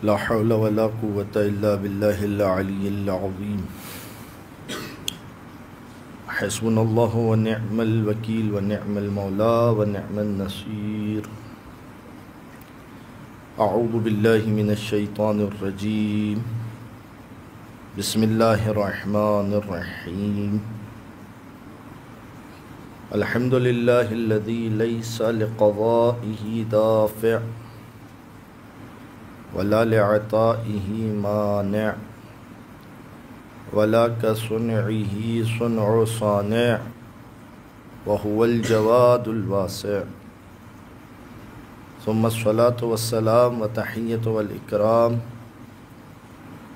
لا حول ولا قوة إلا بالله العلي العظيم حسبنا الله ونعم الوكيل ونعم المولى ونعم النصير أعوذ بالله من الشيطان الرجيم بسم الله الرحمن الرحيم الحمد لله الذي ليس لقضائه دافع ولا لعطائه مانع ولا كصنعه صنع صانع وهو الجواد الواسع ثم الصلاة والسلام وتحية والإكرام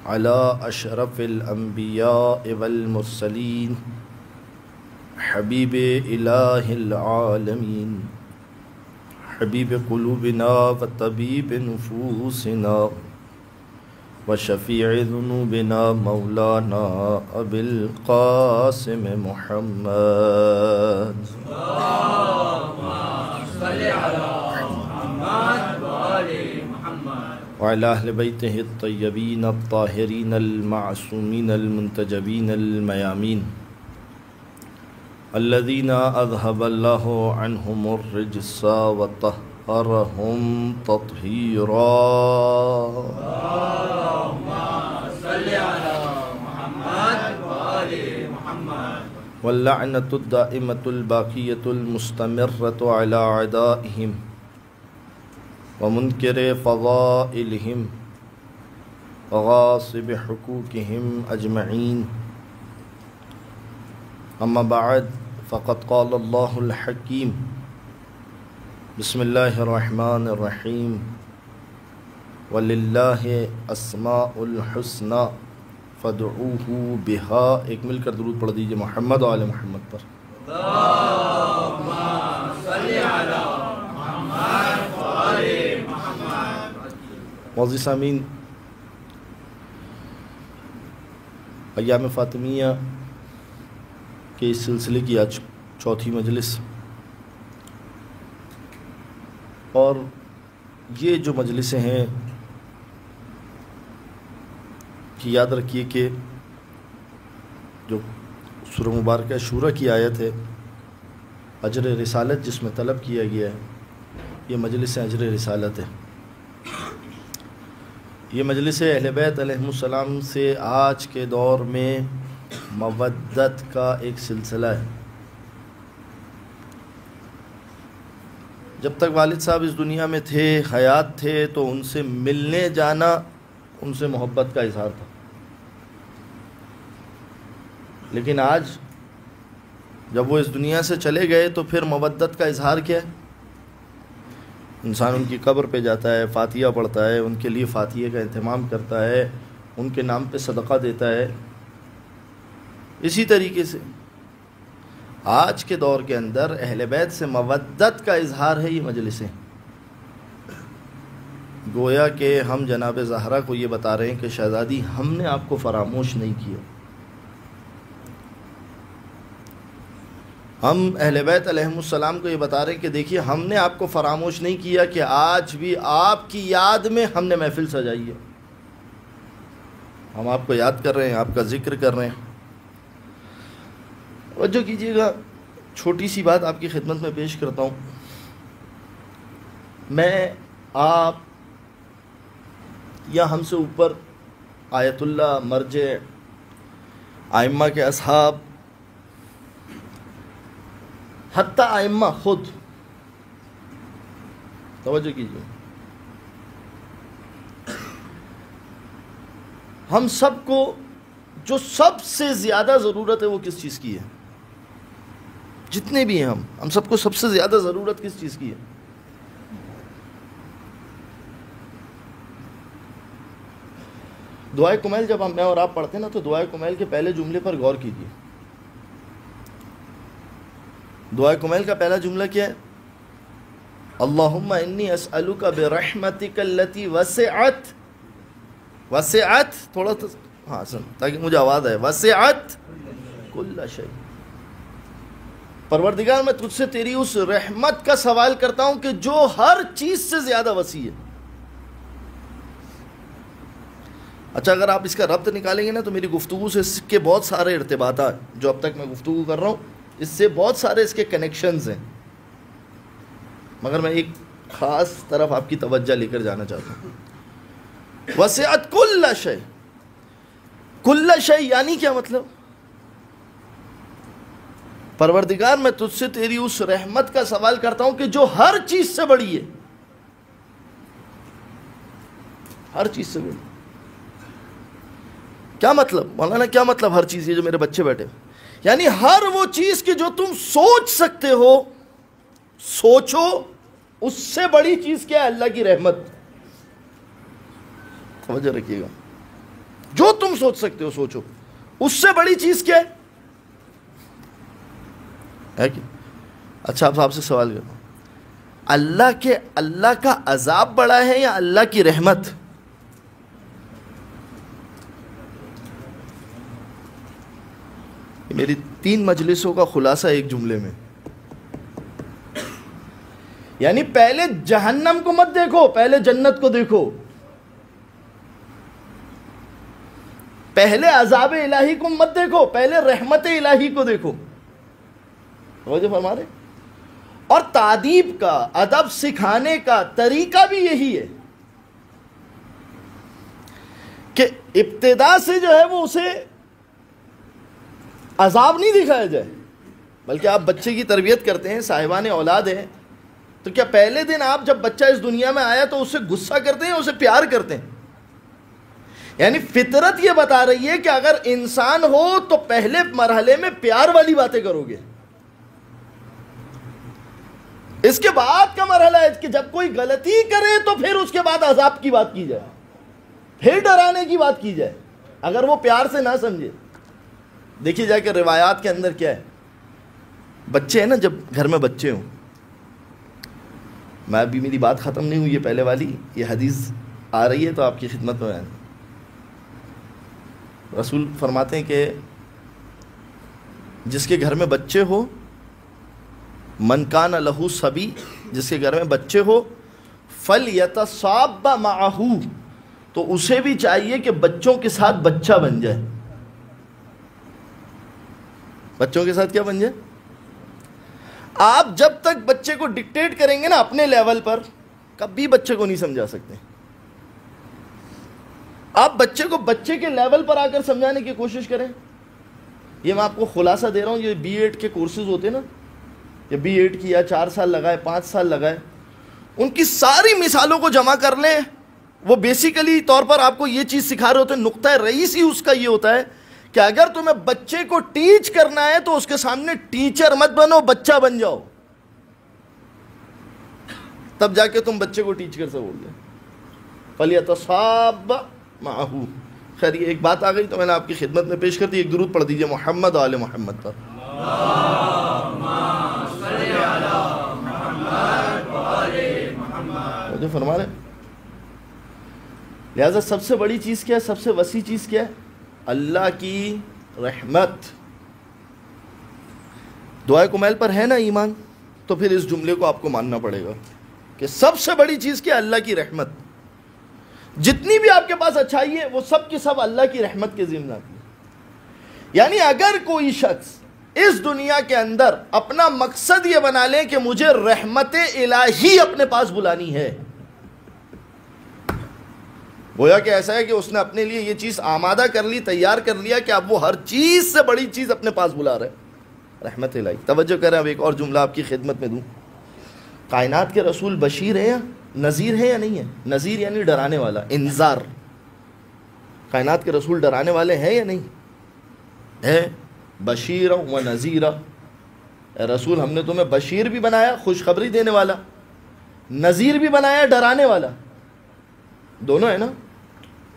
على أشرف الأنبياء والمرسلين حبيب إله العالمين حبيب قلوبنا وطبيب نفوسنا وشفيع ذنوبنا مولانا أبي القاسم محمد اللهم صل على محمد وآل محمد وعلى أهل بيته الطيبين الطاهرين المعصومين المنتجبين الميامين الذين أذهب الله عنهم الرجس وطهرهم تطهيرا اللهم صل على محمد وآل محمد واللعنة الدائمة الباقية المستمرة على أعدائهم ومنكر فضائلهم وغاصب حقوقهم أجمعين أما بعد فقد قال الله الحكيم بسم الله الرحمن الرحيم وَلِلَّهِ أَسْمَاءُ الْحُسْنَى فَادْعُوهُ بِهَا. ایک مل کر درود پڑھ دیجئے محمد و آل محمد پر. اللهم صل على محمد وآل محمد. معزز سامعین، ایام فاطمیہ کے اس سلسلے کی آج چوتھی مجلس، اور یہ جو مجلسیں ہیں کہ یاد رکھیے کہ جو سورہ مبارکہ شورى کی آیت ہے اجر رسالت جس میں طلب کیا گیا ہے، یہ مجلس اجر رسالت ہے. یہ مجلس اہل بیت علیہم السلام سے آج کے دور میں مودت کا ایک سلسلہ ہے. جب تک والد صاحب اس دنیا میں تھے، حیات تھے، تو ان سے ملنے جانا ان سے محبت کا اظہار تھا. لیکن آج جب وہ اس دنیا سے چلے گئے تو پھر مودت کا اظہار کیا ہے؟ انسان ان کی قبر پہ جاتا ہے، فاتحہ پڑھتا ہے، ان کے لیے فاتحہ کا اہتمام کرتا ہے، ان کے نام پہ صدقہ دیتا ہے. اسی طریقے سے آج کے دور کے اندر اہل بیت سے مودت کا اظہار ہے یہ مجلسیں. گویا کہ ہم جناب زہرا کو یہ بتا رہے ہیں کہ شہزادی ہم نے آپ کو فراموش نہیں کیا. ہم اہل بیت علیہم السلام کو یہ بتا رہے ہیں کہ دیکھیے ہم نے آپ کو فراموش نہیں کیا کہ آج بھی آپ کی یاد میں ہم نے محفل سجائی ہے. ہم آپ کو یاد کر رہے ہیں، آپ کا ذکر کر رہے ہیں. توجہ کیجیے گا، چھوٹی سی بات آپ کی خدمت میں پیش کرتا ہوں. میں، آپ یا ہم سے اوپر آیت اللہ، مرجع، ائمہ کے اصحاب، حتیٰ ائمہ خود، توجہ کیجیے، ہم سب کو جو سب سے زیادہ ضرورت ہے وہ کس چیز کی ہے؟ جتنے بھی ہیں ہم سب کو سب سے زیادہ ضرورت کس چیز کی ہے؟ دعائے کمیل جب میں اور آپ پڑھتے ہیں نا تو دعائے کمیل کے پہلے جملے پر غور کیجیے. دعائے کمیل کا پہلا جملہ کیا ہے؟ اللہم انی اسألک برحمتک التی وسعت تھوڑا ہاں سن تاکہ مجھے آواز آئے، وسعت کل شیء. پروردگار میں تجھ سے تیری اس رحمت کا سوال کرتا ہوں کہ جو ہر چیز سے زیادہ وسیع ہے. اچھا اگر آپ اس کا ربط نکالیں گے نا تو میری گفتگو سے اس کے بہت سارے ارتباطات جو اب تک میں گفتگو کر رہا ہوں اس سے بہت سارے اس کے کنیکشنز ہیں، مگر میں ایک خاص طرف آپ کی توجہ لے کر جانا چاہتا ہوں۔ وسعت کل شیء، کل شیء یعنی کیا مطلب؟ پروردگار میں تجھ سے تیری اس رحمت کا سوال کرتا ہوں کہ جو ہر چیز سے بڑی ہے، ہر چیز سے بڑی۔ کیا مطلب مولانا، کیا مطلب ہر چیز؟ یہ جو میرے بچے بیٹھے یعنی ہر وہ چیز کہ جو تم سوچ سکتے ہو، سوچو اس سے بڑی چیز کیا ہے؟ اللہ کی رحمت۔ توجہ رکھیے گا، جو تم سوچ سکتے ہو سوچو، اس سے بڑی چیز کیا ہے کہ اچھا آپ سے سوال کرتا ہوں، اللہ کا عذاب بڑا ہے یا اللہ کی رحمت؟ میری 3 مجلسوں کا خلاصہ ایک جملے میں، یعنی پہلے جہنم کو مت دیکھو، پہلے جنت کو دیکھو، پہلے عذاب الہی کو مت دیکھو، پہلے رحمت الہی کو دیکھو۔ توجہ فرما رہے؟ اور تادیب کا، ادب سکھانے کا طریقہ بھی یہی ہے کہ ابتدا سے جو ہے وہ اسے عذاب نہیں دکھایا جائے، بلکہ آپ بچے کی تربیت کرتے ہیں، صاحبان اولاد ہیں، تو کیا پہلے دن آپ جب بچہ اس دنیا میں آیا تو اسے غصہ کرتے ہیں، اسے پیار کرتے ہیں؟ یعنی فطرت یہ بتا رہی ہے کہ اگر انسان ہو تو پہلے مرحلے میں پیار والی باتیں کرو گے، اس کے بعد کا مرحلہ ہے کہ جب کوئی غلطی کرے تو پھر اس کے بعد عذاب کی بات کی جائے، پھر ڈرانے کی بات کی جائے، اگر وہ پیار سے نہ سمجھے۔ دیکھیے جا کے روایات کے اندر کیا ہے، بچے ہیں نا، جب گھر میں بچے ہوں، میں ابھی میری بات ختم نہیں ہوئی ہے پہلے والی، یہ حدیث آ رہی ہے تو آپ کی خدمت میں رسول فرماتے ہیں کہ جس کے گھر میں بچے ہو، من کان لہو صبی، جس کے گھر میں بچے ہو، فلیتصاب معہ، تو اسے بھی چاہیے کہ بچوں کے ساتھ بچہ بن جائے۔ بچوں کے ساتھ کیا بن جائے؟ آپ جب تک بچے کو ڈکٹیٹ کریں گے نا اپنے لیول پر، کبھی بچے کو نہیں سمجھا سکتے۔ آپ بچے کو بچے کے لیول پر آ کر سمجھانے کی کوشش کریں۔ یہ میں آپ کو خلاصہ دے رہا ہوں، یہ بی ایڈ کے کورسز ہوتے ہیں نا، یہ بی ایڈ کیا 4 سال لگائے، 5 سال لگائے، ان کی ساری مثالوں کو جمع کر لیں، وہ بیسیکلی طور پر آپ کو یہ چیز سکھا رہے ہوتے ہیں۔ نقطہ رئیسی اس کا یہ ہوتا ہے کہ اگر تمہیں بچے کو ٹیچ کرنا ہے تو اس کے سامنے ٹیچر مت بنو، بچہ بن جاؤ، تب جا کے تم بچے کو ٹیچ کر سکو گے۔ فَلْيَتَصَابَّ مَعَهُ۔ خیر یہ ایک بات آ گئی تو میں نے آپ کی خدمت میں پیش کر دی۔ ایک درود پڑھ دیجئے محمد آل محمد پر۔ جو فرما رہے لہذا سب سے بڑی چیز کیا ہے، سب سے وسیع چیز کیا ہے؟ اللہ کی رحمت۔ دعائے کمیل پر ہے نا ایمان، تو پھر اس جملے کو آپ کو ماننا پڑے گا کہ سب سے بڑی چیز کیا ہے؟ اللہ کی رحمت۔ جتنی بھی آپ کے پاس اچھائی ہے وہ سب کی سب اللہ کی رحمت کے ذمہ آتی ہے۔ یعنی اگر کوئی شخص اس دنیا کے اندر اپنا مقصد یہ بنا لے کہ مجھے رحمت الہی اپنے پاس بلانی ہے، گویا کہ ایسا ہے کہ اس نے اپنے لیے یہ چیز آمادہ کر لی، تیار کر لیا کہ اب وہ ہر چیز سے بڑی چیز اپنے پاس بلا رہے ہیں، رحمت الہی۔ توجہ کریں، اب ایک اور جملہ آپ کی خدمت میں دوں۔ کائنات کے رسول بشیر ہیں یا نذیر ہے یا نہیں ہے؟ نذیر یعنی ڈرانے والا، انذار۔ کائنات کے رسول ڈرانے والے ہیں یا نہیں؟ ہے، بشیر و نذیر۔ اے رسول ہم نے تمہیں بشیر بھی بنایا، خوشخبری دینے والا، نذیر بھی بنایا، ڈرانے والا، دونوں ہے نا،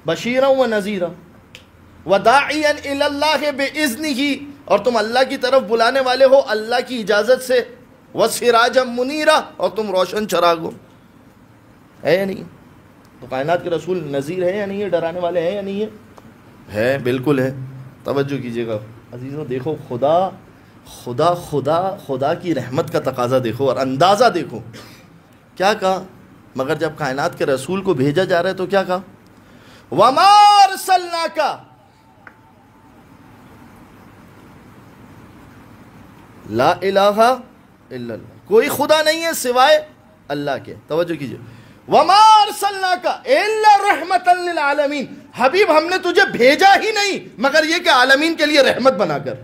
بشیر و نذیر۔ وداعیا الی اللہ باذنہ، اور تم اللہ کی طرف بلانے والے ہو اللہ کی اجازت سے، وسراجا منیرا، اور تم روشن چراغ ہو۔ ہے یا نہیں؟ تو کائنات کے رسول نذیر ہے یا نہیں ہے؟ ڈرانے والے ہیں یا نہیں ہے؟ ہے، بالکل ہے۔ توجہ کیجئے گا عزیزوں، دیکھو خدا خدا خدا خدا کی رحمت کا تقاضا دیکھو اور اندازہ دیکھو۔ کیا کہا؟ مگر جب کائنات کے رسول کو بھیجا جا رہا ہے تو کیا کہا؟ وما ارسلناک لا الہ الا اللہ، کوئی خدا نہیں ہے سوائے اللہ کے. توجہ کیجئے، وما ارسلناک الا رحمتا للعالمین، حبیب ہم نے تجھے بھیجا ہی نہیں مگر یہ کہ عالمین کے لیے رحمت بنا کر.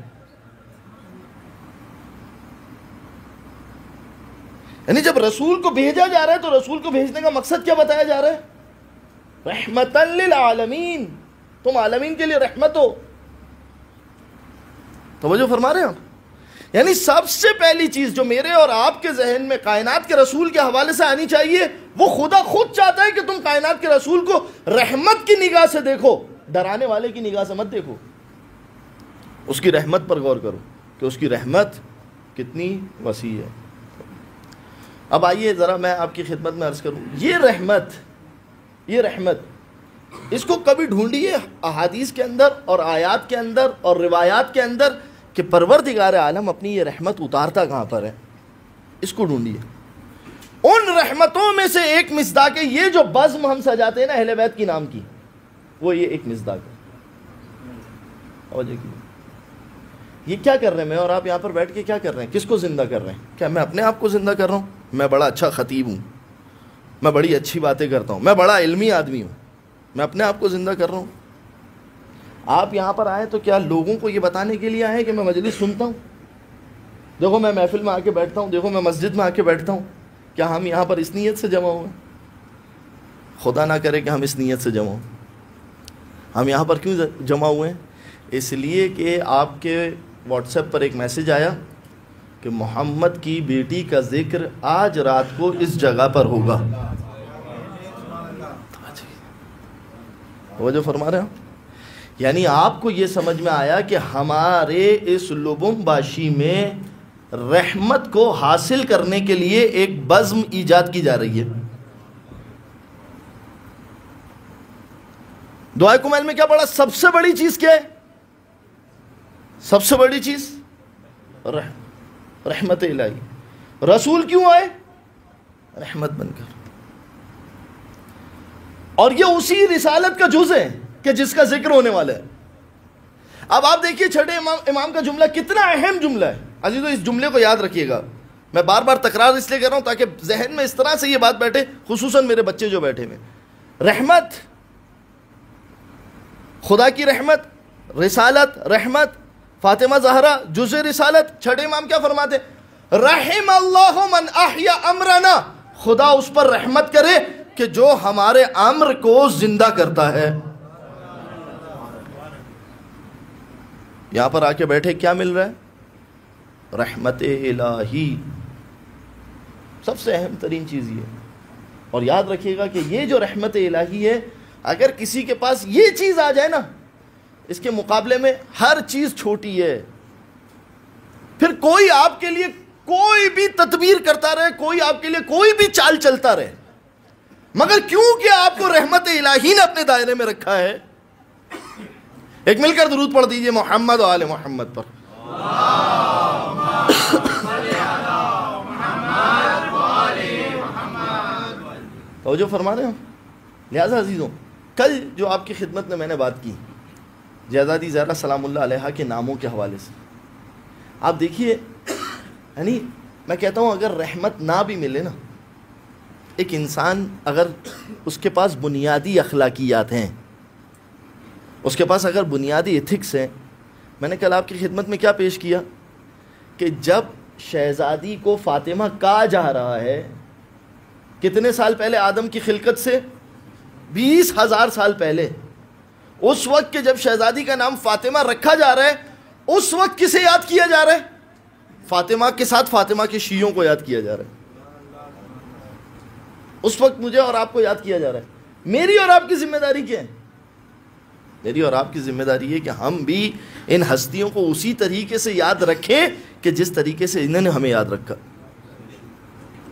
یعنی جب رسول کو بھیجا جا رہا ہے تو رسول کو بھیجنے کا مقصد کیا بتایا جا رہا ہے؟ رحمتا للعالمین، تم عالمین کے لیے رحمت ہو. توجہ فرما رہے ہیں آپ؟ یعنی سب سے پہلی چیز جو میرے اور آپ کے ذہن میں کائنات کے رسول کے حوالے سے آنی چاہیے، وہ خدا خود چاہتا ہے کہ تم کائنات کے رسول کو رحمت کی نگاہ سے دیکھو، ڈرانے والے کی نگاہ سے مت دیکھو. اس کی رحمت پر غور کرو کہ اس کی رحمت کتنی وسیع ہے. اب آئیے ذرا میں آپ کی خدمت میں عرض کروں، یہ رحمت اس کو کبھی ڈھونڈیے احادیث کے اندر اور آیات کے اندر اور روایات کے اندر کہ پروردگار عالم اپنی یہ رحمت اتارتا کہاں پر ہے، اس کو ڈھونڈیے. ان رحمتوں میں سے ایک مصداق ہے یہ جو بزم ہم سجاتے ہیں نا اہل بیت کی نام کی، وہ یہ ایک مصداق ہے. یہ کیا کر رہے ہیں میں اور آپ یہاں پر بیٹھ کے کیا کر رہے ہیں؟ کس کو زندہ کر رہے ہیں؟ کیا میں اپنے آپ کو زندہ کر رہا ہوں؟ میں بڑا اچھا خطیب ہوں، میں بڑی اچھی باتیں کرتا ہوں، میں بڑا علمی آدمی ہوں، میں اپنے آپ کو زندہ کر رہا ہوں؟ آپ یہاں پر آئے تو کیا لوگوں کو یہ بتانے کے لیے آئے کہ میں مجلس سنتا ہوں، دیکھو میں محفل میں آ کے بیٹھتا ہوں، دیکھو میں مسجد میں آ کے بیٹھتا ہوں؟ کیا ہم یہاں پر اس نیت سے جمع ہوئے؟ خدا نہ کرے کہ ہم اس نیت سے جمع ہوں. ہم یہاں پر کیوں جمع ہوئے ہیں؟ اس لیے کہ آپ کے واٹس ایپ پر ایک میسج آیا کہ محمد کی بیٹی کا ذکر آج رات کو اس جگہ پر ہوگا. وہ جو فرما رہے ہیں، یعنی آپ کو یہ سمجھ میں آیا کہ ہمارے اس لبم باشی میں رحمت کو حاصل کرنے کے لیے ایک بزم ایجاد کی جا رہی ہے. دعائے کمیل میں کیا پڑھا؟ سب سے بڑی چیز کیا ہے؟ سب سے بڑی چیز رحمت الہی. رسول کیوں آئے؟ رحمت بن کر. اور یہ اسی رسالت کا جز ہے کہ جس کا ذکر ہونے والا ہے. اب آپ دیکھیے چھٹے امام کا جملہ کتنا اہم جملہ ہے. عزیزو اس جملے کو یاد رکھیے گا، میں بار بار تکرار اس لیے کر رہا ہوں تاکہ ذہن میں اس طرح سے یہ بات بیٹھے، خصوصاً میرے بچے جو بیٹھے ہوئے. رحمت، خدا کی رحمت، رسالت، رحمت، فاطمہ زہرا جز رسالت. چھٹے امام کیا فرماتے؟ رحم اللہ من احیا امرنا، خدا اس پر رحمت کرے کہ جو ہمارے امر کو زندہ کرتا ہے. یہاں پر آ کے بیٹھے کیا مل رہا ہے؟ رحمت الہی. سب سے اہم ترین چیز یہ. اور یاد رکھیے گا کہ یہ جو رحمت الہی ہے، اگر کسی کے پاس یہ چیز آ جائے نا، اس کے مقابلے میں ہر چیز چھوٹی ہے. پھر کوئی آپ کے لیے کوئی بھی تدبیر کرتا رہے، کوئی آپ کے لیے کوئی بھی چال چلتا رہے، مگر کیونکہ آپ کو رحمت الہی نے اپنے دائرے میں رکھا ہے. ایک مل کر درود پڑھ دیجئے محمد و آل محمد پر. توجہ فرما رہے ہیں. لہذا عزیزوں، کل جو آپ کی خدمت میں نے بات کی جیزادی زہرا سلام اللہ علیہا کے ناموں کے حوالے سے، آپ دیکھیے، یعنی میں کہتا ہوں اگر رحمت نہ بھی ملے نا، ایک انسان اگر اس کے پاس بنیادی اخلاقیات ہیں، اس کے پاس اگر بنیادی ایتھکس ہیں. میں نے کل آپ کی خدمت میں کیا پیش کیا کہ جب شہزادی کو فاطمہ کہا جا رہا ہے، کتنے سال پہلے آدم کی خلقت سے؟ 20,000 سال پہلے. اس وقت کے جب شہزادی کا نام فاطمہ رکھا جا رہا ہے، اس وقت کسے یاد کیا جا رہا ہے؟ فاطمہ کے ساتھ فاطمہ کے شیعوں کو یاد کیا جا رہا ہے. اس وقت مجھے اور آپ کو یاد کیا جا رہا ہے. میری اور آپ کی ذمہ داری کیا ہے؟ میری اور آپ کی ذمہ داری ہے کہ ہم بھی ان ہستیوں کو اسی طریقے سے یاد رکھیں کہ جس طریقے سے انہوں نے ہمیں یاد رکھا،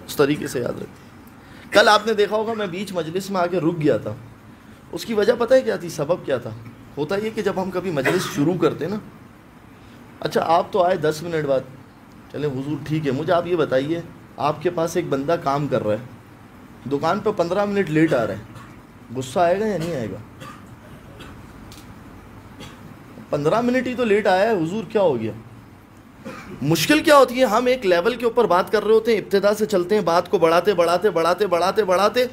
اس طریقے سے یاد رکھیں. کل آپ نے دیکھا ہوگا میں بیچ مجلس میں آگے رک گیا تھا. اس کی وجہ پتہ ہے کیا تھی؟ سبب کیا تھا؟ ہوتا یہ کہ جب ہم کبھی مجلس شروع کرتے نا، اچھا آپ تو آئے 10 منٹ بعد، چلیں حضور ٹھیک ہے، مجھے آپ یہ بتائیے آپ کے پاس ایک بندہ کام کر رہا ہے، دکان پہ 15 منٹ لیٹ آ رہا ہے، غصہ آئے گا یا نہیں آئے گا؟ 15 منٹ ہی تو لیٹ آیا ہے حضور، کیا ہو گیا؟ مشکل کیا ہوتی ہے، ہم ایک لیول کے اوپر بات کر رہے ہوتے ہیں، ابتدا سے چلتے ہیں، بات کو بڑھاتے بڑھاتے بڑھاتے بڑھاتے بڑھاتے،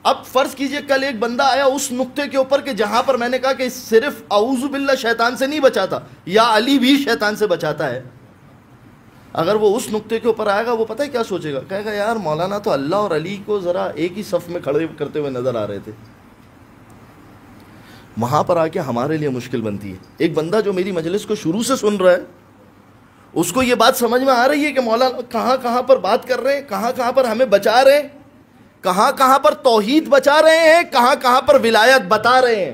اب فرض کیجئے کل ایک بندہ آیا اس نقطے کے اوپر کہ جہاں پر میں نے کہا کہ صرف اعوذ باللہ شیطان سے نہیں بچاتا، یا علی بھی شیطان سے بچاتا ہے، اگر وہ اس نقطے کے اوپر آئے گا، وہ پتہ ہے کیا سوچے گا؟ کہے گا یار مولانا تو اللہ اور علی کو ذرا ایک ہی صف میں کھڑے کرتے ہوئے نظر آ رہے تھے. وہاں پر آ کے ہمارے لیے مشکل بنتی ہے. ایک بندہ جو میری مجلس کو شروع سے سن رہا ہے، اس کو یہ بات سمجھ میں آ رہی ہے کہ مولانا کہاں کہاں پر بات کر رہے ہیں، کہاں کہاں پر ہمیں بچا رہے ہیں، کہاں کہاں پر توحید بچا رہے ہیں، کہاں کہاں پر ولایت بتا رہے ہیں.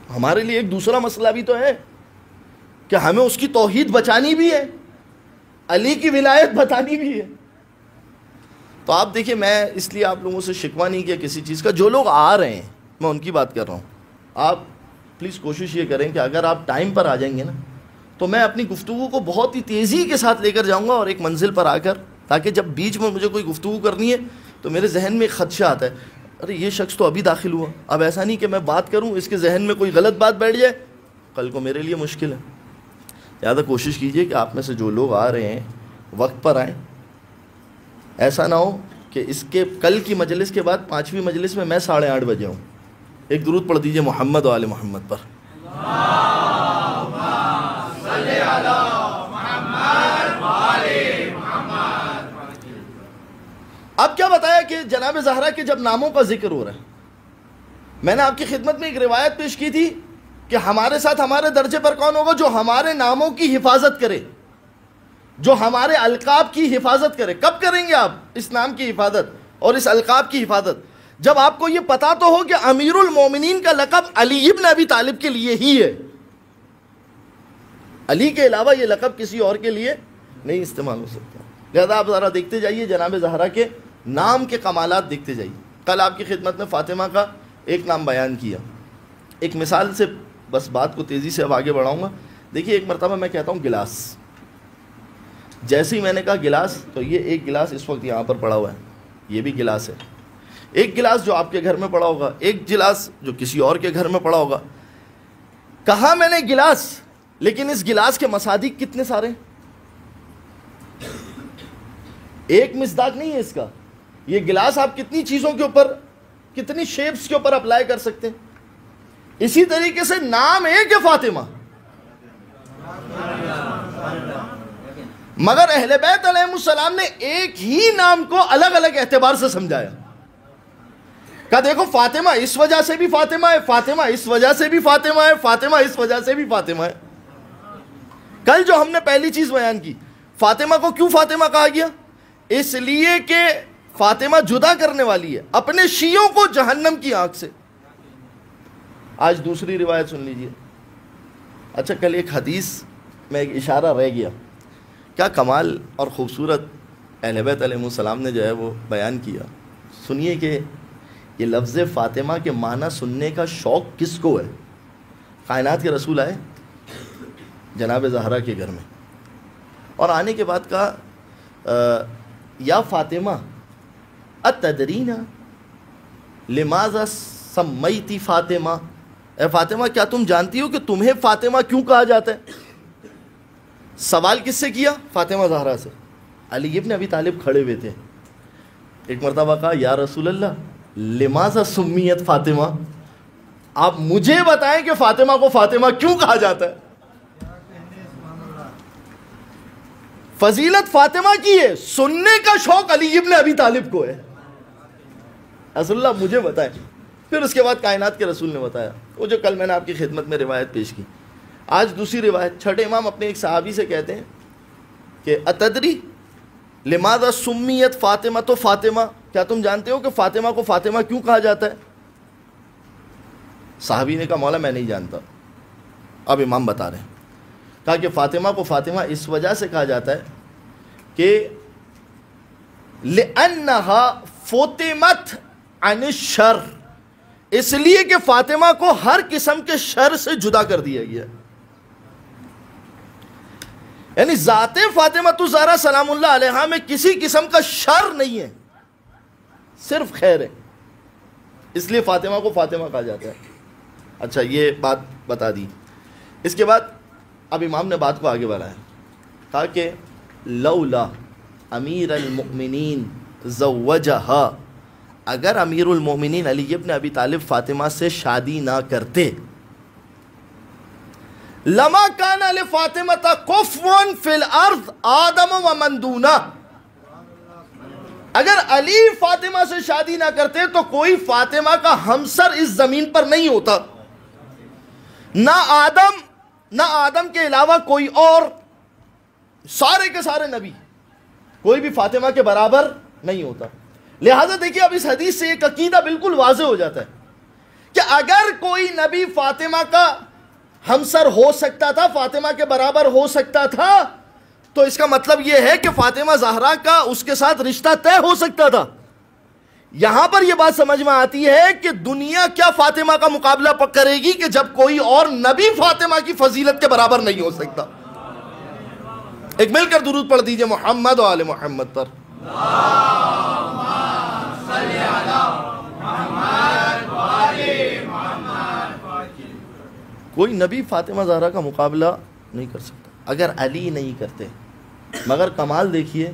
ہمارے لیے ایک دوسرا مسئلہ بھی تو ہے کہ ہمیں اس کی توحید بچانی بھی ہے، علی کی ولایت بتانی بھی ہے. تو آپ دیکھیں، میں اس لیے آپ لوگوں سے شکوہ نہیں کیا کسی چیز کا. جو لوگ آ رہے ہیں میں ان کی بات کر رہا ہوں. آپ پلیز کوشش یہ کریں کہ اگر آپ ٹائم پر آ جائیں گے نا، تو میں اپنی گفتگو کو بہت ہی تیزی کے ساتھ لے کر جاؤں گا اور ایک منزل پر آ کر، تاکہ جب بیچ میں مجھے کوئی گفتگو کرنی ہے تو میرے ذہن میں ایک خدشہ آتا ہے، ارے یہ شخص تو ابھی داخل ہوا، اب ایسا نہیں کہ میں بات کروں اس کے ذہن میں کوئی غلط بات بیٹھ جائے، کل کو میرے لیے مشکل ہے. لہٰذا کوشش کیجئے کہ آپ میں سے جو لوگ آ رہے ہیں وقت پر آئیں. ایسا نہ ہو کہ اس کے کل کی مجلس کے بعد 5ویں مجلس میں 8:30 بجے ہوں. ایک درود پڑھ دیجئے محمد و آل محمد پر. اب کیا بتایا کہ جناب زہرا کے جب ناموں کا ذکر ہو رہا ہے، میں نے آپ کی خدمت میں ایک روایت پیش کی تھی کہ ہمارے ساتھ ہمارے درجے پر کون ہوگا؟ جو ہمارے ناموں کی حفاظت کرے، جو ہمارے القاب کی حفاظت کرے. کب کریں گے آپ اس نام کی حفاظت اور اس القاب کی حفاظت؟ جب آپ کو یہ پتا تو ہو کہ امیر المومنین کا لقب علی ابن ابی طالب کے لیے ہی ہے، علی کے علاوہ یہ لقب کسی اور کے لیے نہیں استعمال ہو سکتا. لہذا آپ ذرا دیکھتے جائیے جناب زہرا کے نام کے کمالات دیکھتے جائیے. کل آپ کی خدمت میں فاطمہ کا ایک نام بیان کیا. ایک مثال سے بس بات کو تیزی سے اب آگے بڑھاؤں گا. دیکھیے، ایک مرتبہ میں کہتا ہوں گلاس. جیسے ہی میں نے کہا گلاس، تو یہ ایک گلاس اس وقت یہاں پر پڑا ہوا ہے، یہ بھی گلاس ہے. ایک گلاس جو آپ کے گھر میں پڑا ہوگا، ایک گلاس جو کسی اور کے گھر میں پڑا ہوگا. کہا میں نے گلاس، لیکن اس گلاس کے مصادیق کتنے سارے؟ ایک مصداق نہیں ہے اس کا. یہ گلاس آپ کتنی چیزوں کے اوپر، کتنی شیپس کے اوپر اپلائی کر سکتے ہیں. اسی طریقے سے نام ایک ہے فاطمہ، مگر اہل بیت علیہ السلام نے ایک ہی نام کو الگ الگ اعتبار سے سمجھایا. کہ دیکھو فاطمہ اس وجہ سے بھی فاطمہ ہے، فاطمہ اس وجہ سے بھی فاطمہ ہے، فاطمہ اس وجہ سے بھی فاطمہ ہے. کل جو ہم نے پہلی چیز بیان کی، فاطمہ کو کیوں فاطمہ کہا گیا؟ اس لیے کہ فاطمہ جدا کرنے والی ہے اپنے شیعوں کو جہنم کی آنکھ سے. آج دوسری روایت سن لیجئے. اچھا، کل ایک حدیث میں ایک اشارہ رہ گیا. کیا کمال اور خوبصورت اہل بیت علیہ السلام نے جو ہے وہ بیان کیا. سنیے کہ یہ لفظ فاطمہ کے معنی سننے کا شوق کس کو ہے. کائنات کے رسول آئے جناب زہرا کے گھر میں، اور آنے کے بعد کہا یا فاطمہ اتدرینا لماذا سمیتی فاطمہ، اے فاطمہ کیا تم جانتی ہو کہ تمہیں فاطمہ کیوں کہا جاتا ہے؟ سوال کس سے کیا؟ فاطمہ زہرا سے. علی ابن ابی طالب کھڑے ہوئے تھے. ایک مرتبہ کہا یا رسول اللہ لماذا سمیت فاطمہ، آپ مجھے بتائیں کہ فاطمہ کو فاطمہ کیوں کہا جاتا ہے. فضیلت فاطمہ کی ہے، سننے کا شوق علی ابن ابی طالب کو ہے. رسول اللہ مجھے بتائیں. پھر اس کے بعد کائنات کے رسول نے بتایا، وہ جو کل میں نے آپ کی خدمت میں روایت پیش کی. آج دوسری روایت. چھٹے امام اپنے ایک صحابی سے کہتے ہیں کہ اتدری لماذا سمیت فاطمہ، تو فاطمہ، کیا تم جانتے ہو کہ فاطمہ کو فاطمہ کیوں کہا جاتا ہے؟ صحابی نے کہا مولا میں نہیں جانتا. اب امام بتا رہے ہیں. کہا کہ فاطمہ کو فاطمہ اس وجہ سے کہا جاتا ہے کہ لِأَنَّهَا فُطِمَتْ عَنِ الشَّرِّ، اس لیے کہ فاطمہ کو ہر قسم کے شر سے جدا کر دیا گیا. یعنی ذات فاطمہ الزہرا سلام اللہ علیہا میں کسی قسم کا شر نہیں ہے، صرف خیر ہے. اس لیے فاطمہ کو فاطمہ کہا جاتا ہے. اچھا یہ بات بتا دی. اس کے بعد اب امام نے بات کو آگے بڑھایا, کہا کہ لولا امیر المؤمنین زوجہا, اگر امیر المؤمنین علی ابن ابی طالب فاطمہ سے شادی نہ کرتے, لما کان لفاطمۃ کفوا فی الارض آدم و من دونہ, اگر علی فاطمہ سے شادی نہ کرتے تو کوئی فاطمہ کا ہمسر اس زمین پر نہیں ہوتا, نہ آدم کے علاوہ کوئی اور, سارے کے سارے نبی, کوئی بھی فاطمہ کے برابر نہیں ہوتا. لہذا دیکھیے اب اس حدیث سے ایک عقیدہ بالکل واضح ہو جاتا ہے کہ اگر کوئی نبی فاطمہ کا ہمسر ہو سکتا تھا, فاطمہ کے برابر ہو سکتا تھا, تو اس کا مطلب یہ ہے کہ فاطمہ زہرا کا اس کے ساتھ رشتہ طے ہو سکتا تھا. یہاں پر یہ بات سمجھ میں آتی ہے کہ دنیا کیا فاطمہ کا مقابلہ کرے گی کہ جب کوئی اور نبی فاطمہ کی فضیلت کے برابر نہیں ہو سکتا. ایک مل کر درود پڑھ دیجئے محمد و آل محمد پر. کوئی نبی فاطمہ زہرا کا مقابلہ نہیں کر سکتا اگر علی نہیں کرتے. مگر کمال دیکھیے,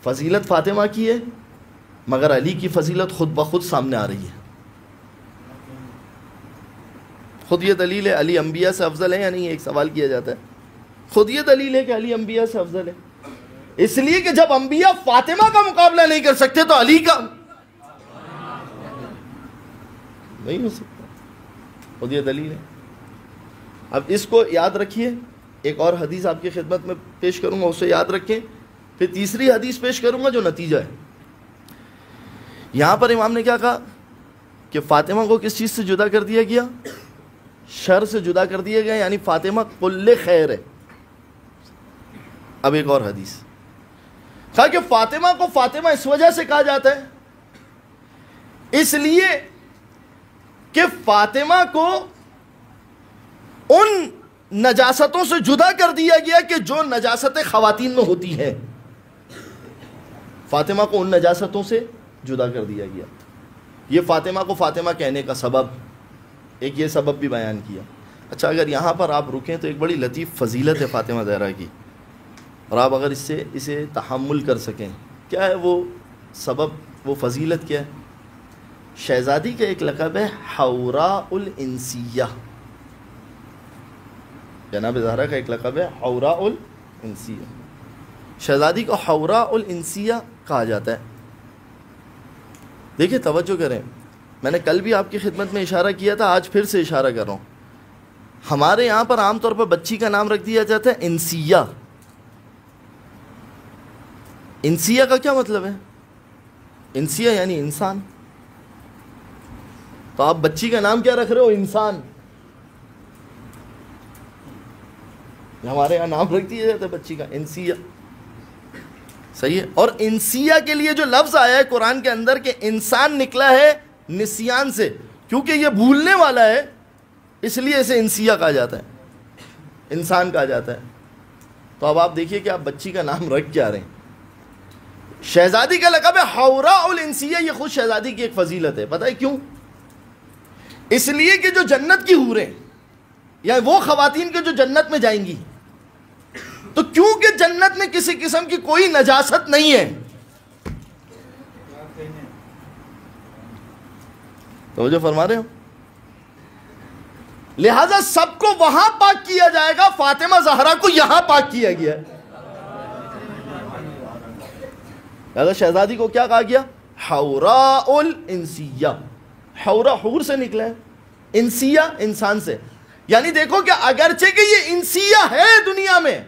فضیلت فاطمہ کی ہے مگر علی کی فضیلت خود بخود سامنے آ رہی ہے. خود یہ دلیل ہے علی انبیاء سے افضل ہے یا نہیں, ایک سوال کیا جاتا ہے. خود یہ دلیل ہے کہ علی انبیاء سے افضل ہے, اس لیے کہ جب انبیاء فاطمہ کا مقابلہ نہیں کر سکتے تو علی کا نہیں ہو سکتا. خود یہ دلیل ہے. اب اس کو یاد رکھیے, ایک اور حدیث آپ کی خدمت میں پیش کروں گا, اسے یاد رکھیں, پھر تیسری حدیث پیش کروں گا جو نتیجہ ہے. یہاں پر امام نے کیا کہا کہ فاطمہ کو کس چیز سے جدا کر دیا گیا, شر سے جدا کر دیا گیا, یعنی فاطمہ کل خیر ہے. اب ایک اور حدیث کہا کہ فاطمہ کو فاطمہ اس وجہ سے کہا جاتا ہے اس لیے کہ فاطمہ کو ان نجاستوں سے جدا کر دیا گیا کہ جو نجاستیں خواتین میں ہوتی ہیں. فاطمہ کو ان نجاستوں سے جدا کر دیا گیا. یہ فاطمہ کو فاطمہ کہنے کا سبب, ایک یہ سبب بھی بیان کیا. اچھا اگر یہاں پر آپ رکیں تو ایک بڑی لطیف فضیلت ہے فاطمہ زہرا کی, اور آپ اگر اسے تحمل کر سکیں, کیا ہے وہ سبب, وہ فضیلت کیا ہے؟ شہزادی کا ایک لقب ہے حوراء الانسیہ. جناب زہرا کا ایک لقب ہے حوراء الانسیہ. شہزادی کو حوراء الانسیہ کہا جاتا ہے. دیکھیں توجہ کریں, میں نے کل بھی آپ کی خدمت میں اشارہ کیا تھا, آج پھر سے اشارہ کر رہا ہوں. ہمارے یہاں پر عام طور پر بچی کا نام رکھ دیا جاتا ہے انسیہ. انسیہ کا کیا مطلب ہے؟ انسیہ یعنی انسان. تو آپ بچی کا نام کیا رکھ رہے ہو؟ انسان. ہمارے یہاں نام رکھ دیا جاتا ہے بچی کا انسیہ. صحیح ہے. اور انسیہ کے لیے جو لفظ آیا ہے قرآن کے اندر کہ انسان نکلا ہے نسیان سے, کیونکہ یہ بھولنے والا ہے اس لیے اسے انسیہ کہا جاتا ہے, انسان کہا جاتا ہے. تو اب آپ دیکھیے کہ آپ بچی کا نام رکھ کیا رہے ہیں. شہزادی کا لقب ہے حوراء الانسیہ. یہ خود شہزادی کی ایک فضیلت ہے. پتہ ہے کیوں؟ اس لیے کہ جو جنت کی حوریں یا وہ خواتین کے جو جنت میں جائیں گی, تو کیونکہ جنت میں کسی قسم کی کوئی نجاست نہیں ہے, توجہ فرما رہے ہو, لہذا سب کو وہاں پاک کیا جائے گا, فاطمہ زہرا کو یہاں پاک کیا گیا. لہذا شہزادی کو کیا کہا گیا؟ حوراء الانسیہ. حورا حور سے نکلا ہے, انسیہ انسان سے. یعنی دیکھو کہ اگرچہ کہ یہ انسیہ ہے دنیا میں,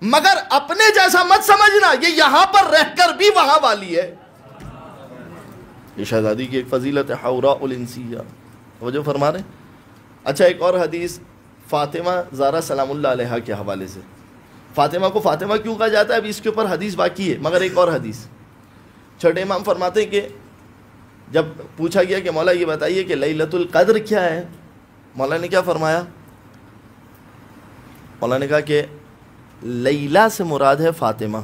مگر اپنے جیسا مت سمجھنا, یہ یہاں پر رہ کر بھی وہاں والی ہے. یہ شہزادی کی ایک فضیلت ہے حوراء الانسیہ. توجہ فرما رہے ہیں. اچھا ایک اور حدیث فاطمہ زہرا سلام اللہ علیہا کے حوالے سے. فاطمہ کو فاطمہ کیوں کہا جاتا ہے, ابھی اس کے اوپر حدیث باقی ہے, مگر ایک اور حدیث. چھٹے امام فرماتے ہیں کہ جب پوچھا گیا کہ مولا یہ بتائیے کہ لیلۃ القدر کیا ہے, مولا نے کیا فرمایا؟ مولا نے کہا کہ لیلہ سے مراد ہے فاطمہ,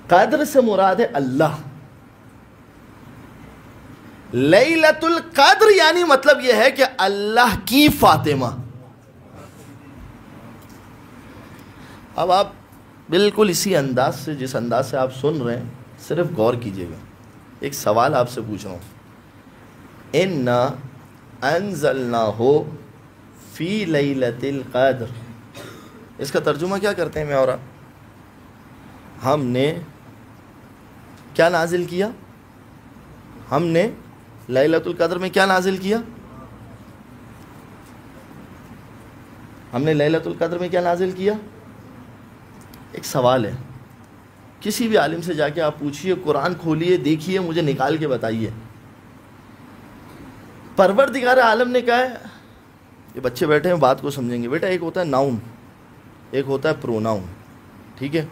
قدر سے مراد ہے اللہ. لیلۃ القدر یعنی مطلب یہ ہے کہ اللہ کی فاطمہ. اب آپ بالکل اسی انداز سے، جس انداز سے آپ سن رہے ہیں، صرف غور کیجئے گا. ایک سوال آپ سے پوچھ رہا ہوں. اِنَّا أَنزَلْنَاهُ فِي لَيْلَةِ الْقَدْرِ، اس کا ترجمہ کیا کرتے ہیں میں اور آپ؟ ہم نے کیا نازل کیا؟ ہم نے لیلۃ القدر میں کیا نازل کیا؟ ہم نے لیلۃ القدر میں کیا نازل کیا؟ ایک سوال ہے، کسی بھی عالم سے جا کے آپ پوچھئے، قرآن کھولیے، دیکھیے، مجھے نکال کے بتائیے. پروردگار عالم نے کہا ہے، یہ بچے بیٹھے ہیں بات کو سمجھیں گے. بیٹا ایک ہوتا ہے ناؤن، ایک ہوتا ہے پروناؤن. ٹھیک ہے،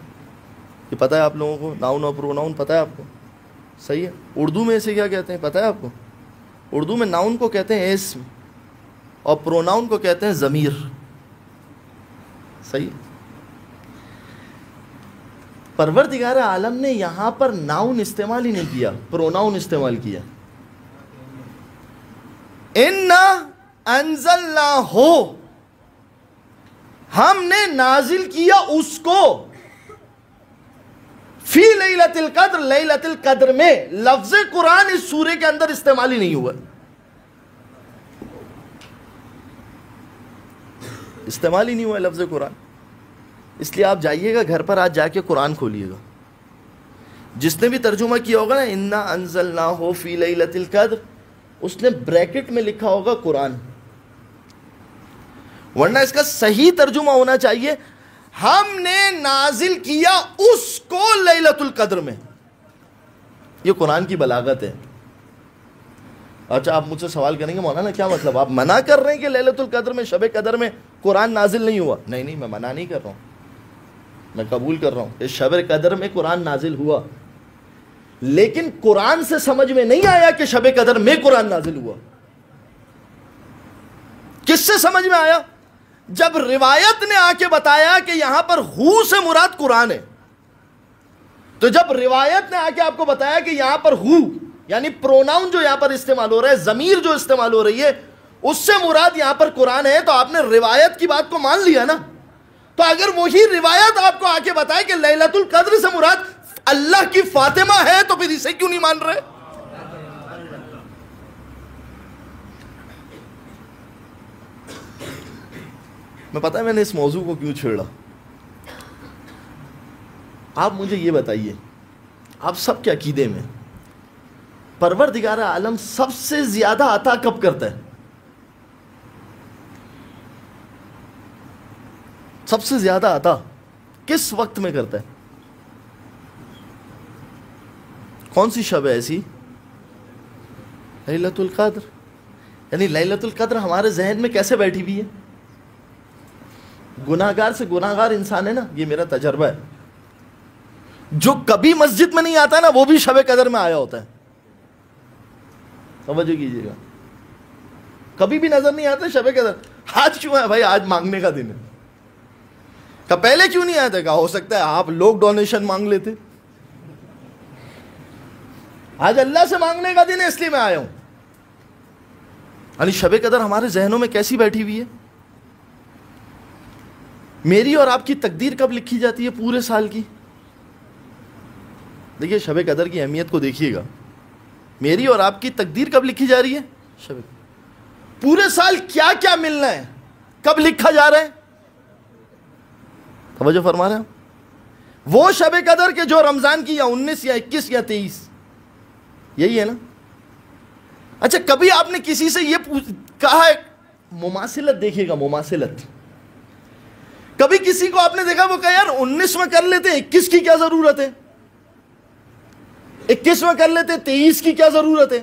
یہ پتہ ہے آپ لوگوں کو؟ ناؤن اور پروناؤن پتہ ہے آپ کو؟ صحیح ہے. اردو میں اسے کیا کہتے ہیں پتہ ہے آپ کو؟ اردو میں ناؤن کو کہتے ہیں اسم، اور پروناؤن کو کہتے ہیں ضمیر. صحیح. پروردگار عالم نے یہاں پر ناؤن استعمال ہی نہیں کیا، پروناؤن استعمال کیا. اِنَّا أَنزَلْنَاهُ، ہم نے نازل کیا اس کو، فی لیلۃ القدر، لیلۃ القدر میں. لفظ قرآن اس سورے کے اندر استعمال ہی نہیں ہوا، استعمال ہی نہیں ہوا لفظ قرآن. اس لیے آپ جائیے گا گھر پر، آج جا کے قرآن کھولیے گا. جس نے بھی ترجمہ کیا ہوگا نا اِنَّا أَنزَلْنَاهُ فِي لَيْلَةِ الْقَدْرِ، اس نے بریکٹ میں لکھا ہوگا قرآن، ورنہ اس کا صحیح ترجمہ ہونا چاہیے ہم نے نازل کیا اس کو لیلۃ القدر میں. یہ قرآن کی بلاغت ہے. اچھا آپ مجھ سے سوال کریں گے مولانا کیا مطلب، آپ منع کر رہے ہیں کہ لیلۃ القدر میں، شب قدر میں قرآن نازل نہیں ہوا؟ نہیں، میں منع نہیں کر رہا ہوں، میں قبول کر رہا ہوں اس شب قدر میں قرآن نازل ہوا، لیکن قرآن سے سمجھ میں نہیں آیا کہ شب قدر میں قرآن نازل ہوا. کس سے سمجھ میں آیا؟ جب روایت نے آ کے بتایا کہ یہاں پر ہو سے مراد قرآن ہے. تو جب روایت نے آ کے آپ کو بتایا کہ یہاں پر ہو یعنی پروناؤن جو یہاں پر استعمال ہو رہا ہے، ضمیر جو استعمال ہو رہی ہے، اس سے مراد یہاں پر قرآن ہے، تو آپ نے روایت کی بات کو مان لیا نا. تو اگر وہی روایت آپ کو آ کے بتائے کہ لیلۃ القدر سے مراد اللہ کی فاطمہ ہے، تو پھر اسے کیوں نہیں مان رہے؟ میں پتہ ہے میں نے اس موضوع کو کیوں چھیڑا. آپ مجھے یہ بتائیے، آپ سب کے عقیدے میں پروردگار عالم سب سے زیادہ عطا کب کرتا ہے؟ سب سے زیادہ عطا کس وقت میں کرتا ہے؟ کون سی شب ہے ایسی؟ لیلۃ القدر. یعنی لیلۃ القدر ہمارے ذہن میں کیسے بیٹھی ہوئی ہے؟ گناہگار سے گناہگار انسان ہے نا، یہ میرا تجربہ ہے، جو کبھی مسجد میں نہیں آتا نا وہ بھی شب قدر میں آیا ہوتا ہے. توجہ کیجیے گا، کبھی بھی نظر نہیں آتا شب قدر. آج کیوں ہے بھائی؟ آج مانگنے کا دن ہے. کہ پہلے کیوں نہیں آیا تھا؟ کہا ہو سکتا ہے آپ لوگ ڈونیشن مانگ لیتے. آج اللہ سے مانگنے کا دن ہے، اس لیے میں آیا ہوں. یعنی شب قدر ہمارے ذہنوں میں کیسی بیٹھی ہوئی ہے؟ میری اور آپ کی تقدیر کب لکھی جاتی ہے پورے سال کی؟ دیکھیے شب قدر کی اہمیت کو دیکھیے گا. میری اور آپ کی تقدیر کب لکھی جا رہی ہے؟ شب. پورے سال کیا کیا ملنا ہے کب لکھا جا رہا ہے؟ توجہ فرما رہے ہیں؟ وہ شب قدر کے جو رمضان کی یا 19 یا 21 یا 23، یہی ہے نا. اچھا کبھی آپ نے کسی سے یہ کہا ہے؟ مماثلت دیکھیے گا، مماثلت. کبھی کسی کو آپ نے دیکھا وہ کہا یار 19 میں کر لیتے 21 کی کیا ضرورت ہے، 21 میں کر لیتے 23 کی کیا ضرورت ہے؟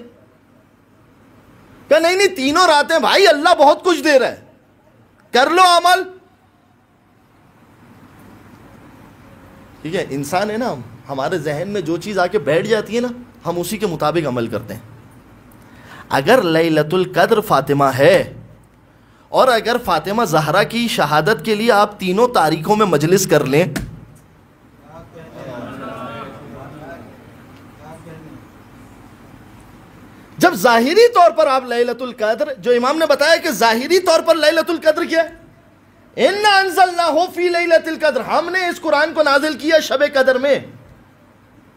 کہ نہیں تینوں راتیں بھائی اللہ بہت کچھ دے رہا ہے، کر لو عمل. ٹھیک ہے، انسان ہے نا، ہمارے ذہن میں جو چیز آ کے بیٹھ جاتی ہے نا ہم اسی کے مطابق عمل کرتے ہیں. اگر لیلۃ القدر فاطمہ ہے، اور اگر فاطمہ زہرا کی شہادت کے لیے آپ تینوں تاریخوں میں مجلس کر لیں، جب ظاہری طور پر آپ لیلۃ القدر، جو امام نے بتایا کہ ظاہری طور پر لیلۃ القدر کیا ہے، اِنَّا أَنزَلْنَاهُ فِي لَيْلَةِ الْقَدْرِ، ہم نے اس قرآن کو نازل کیا شب قدر میں.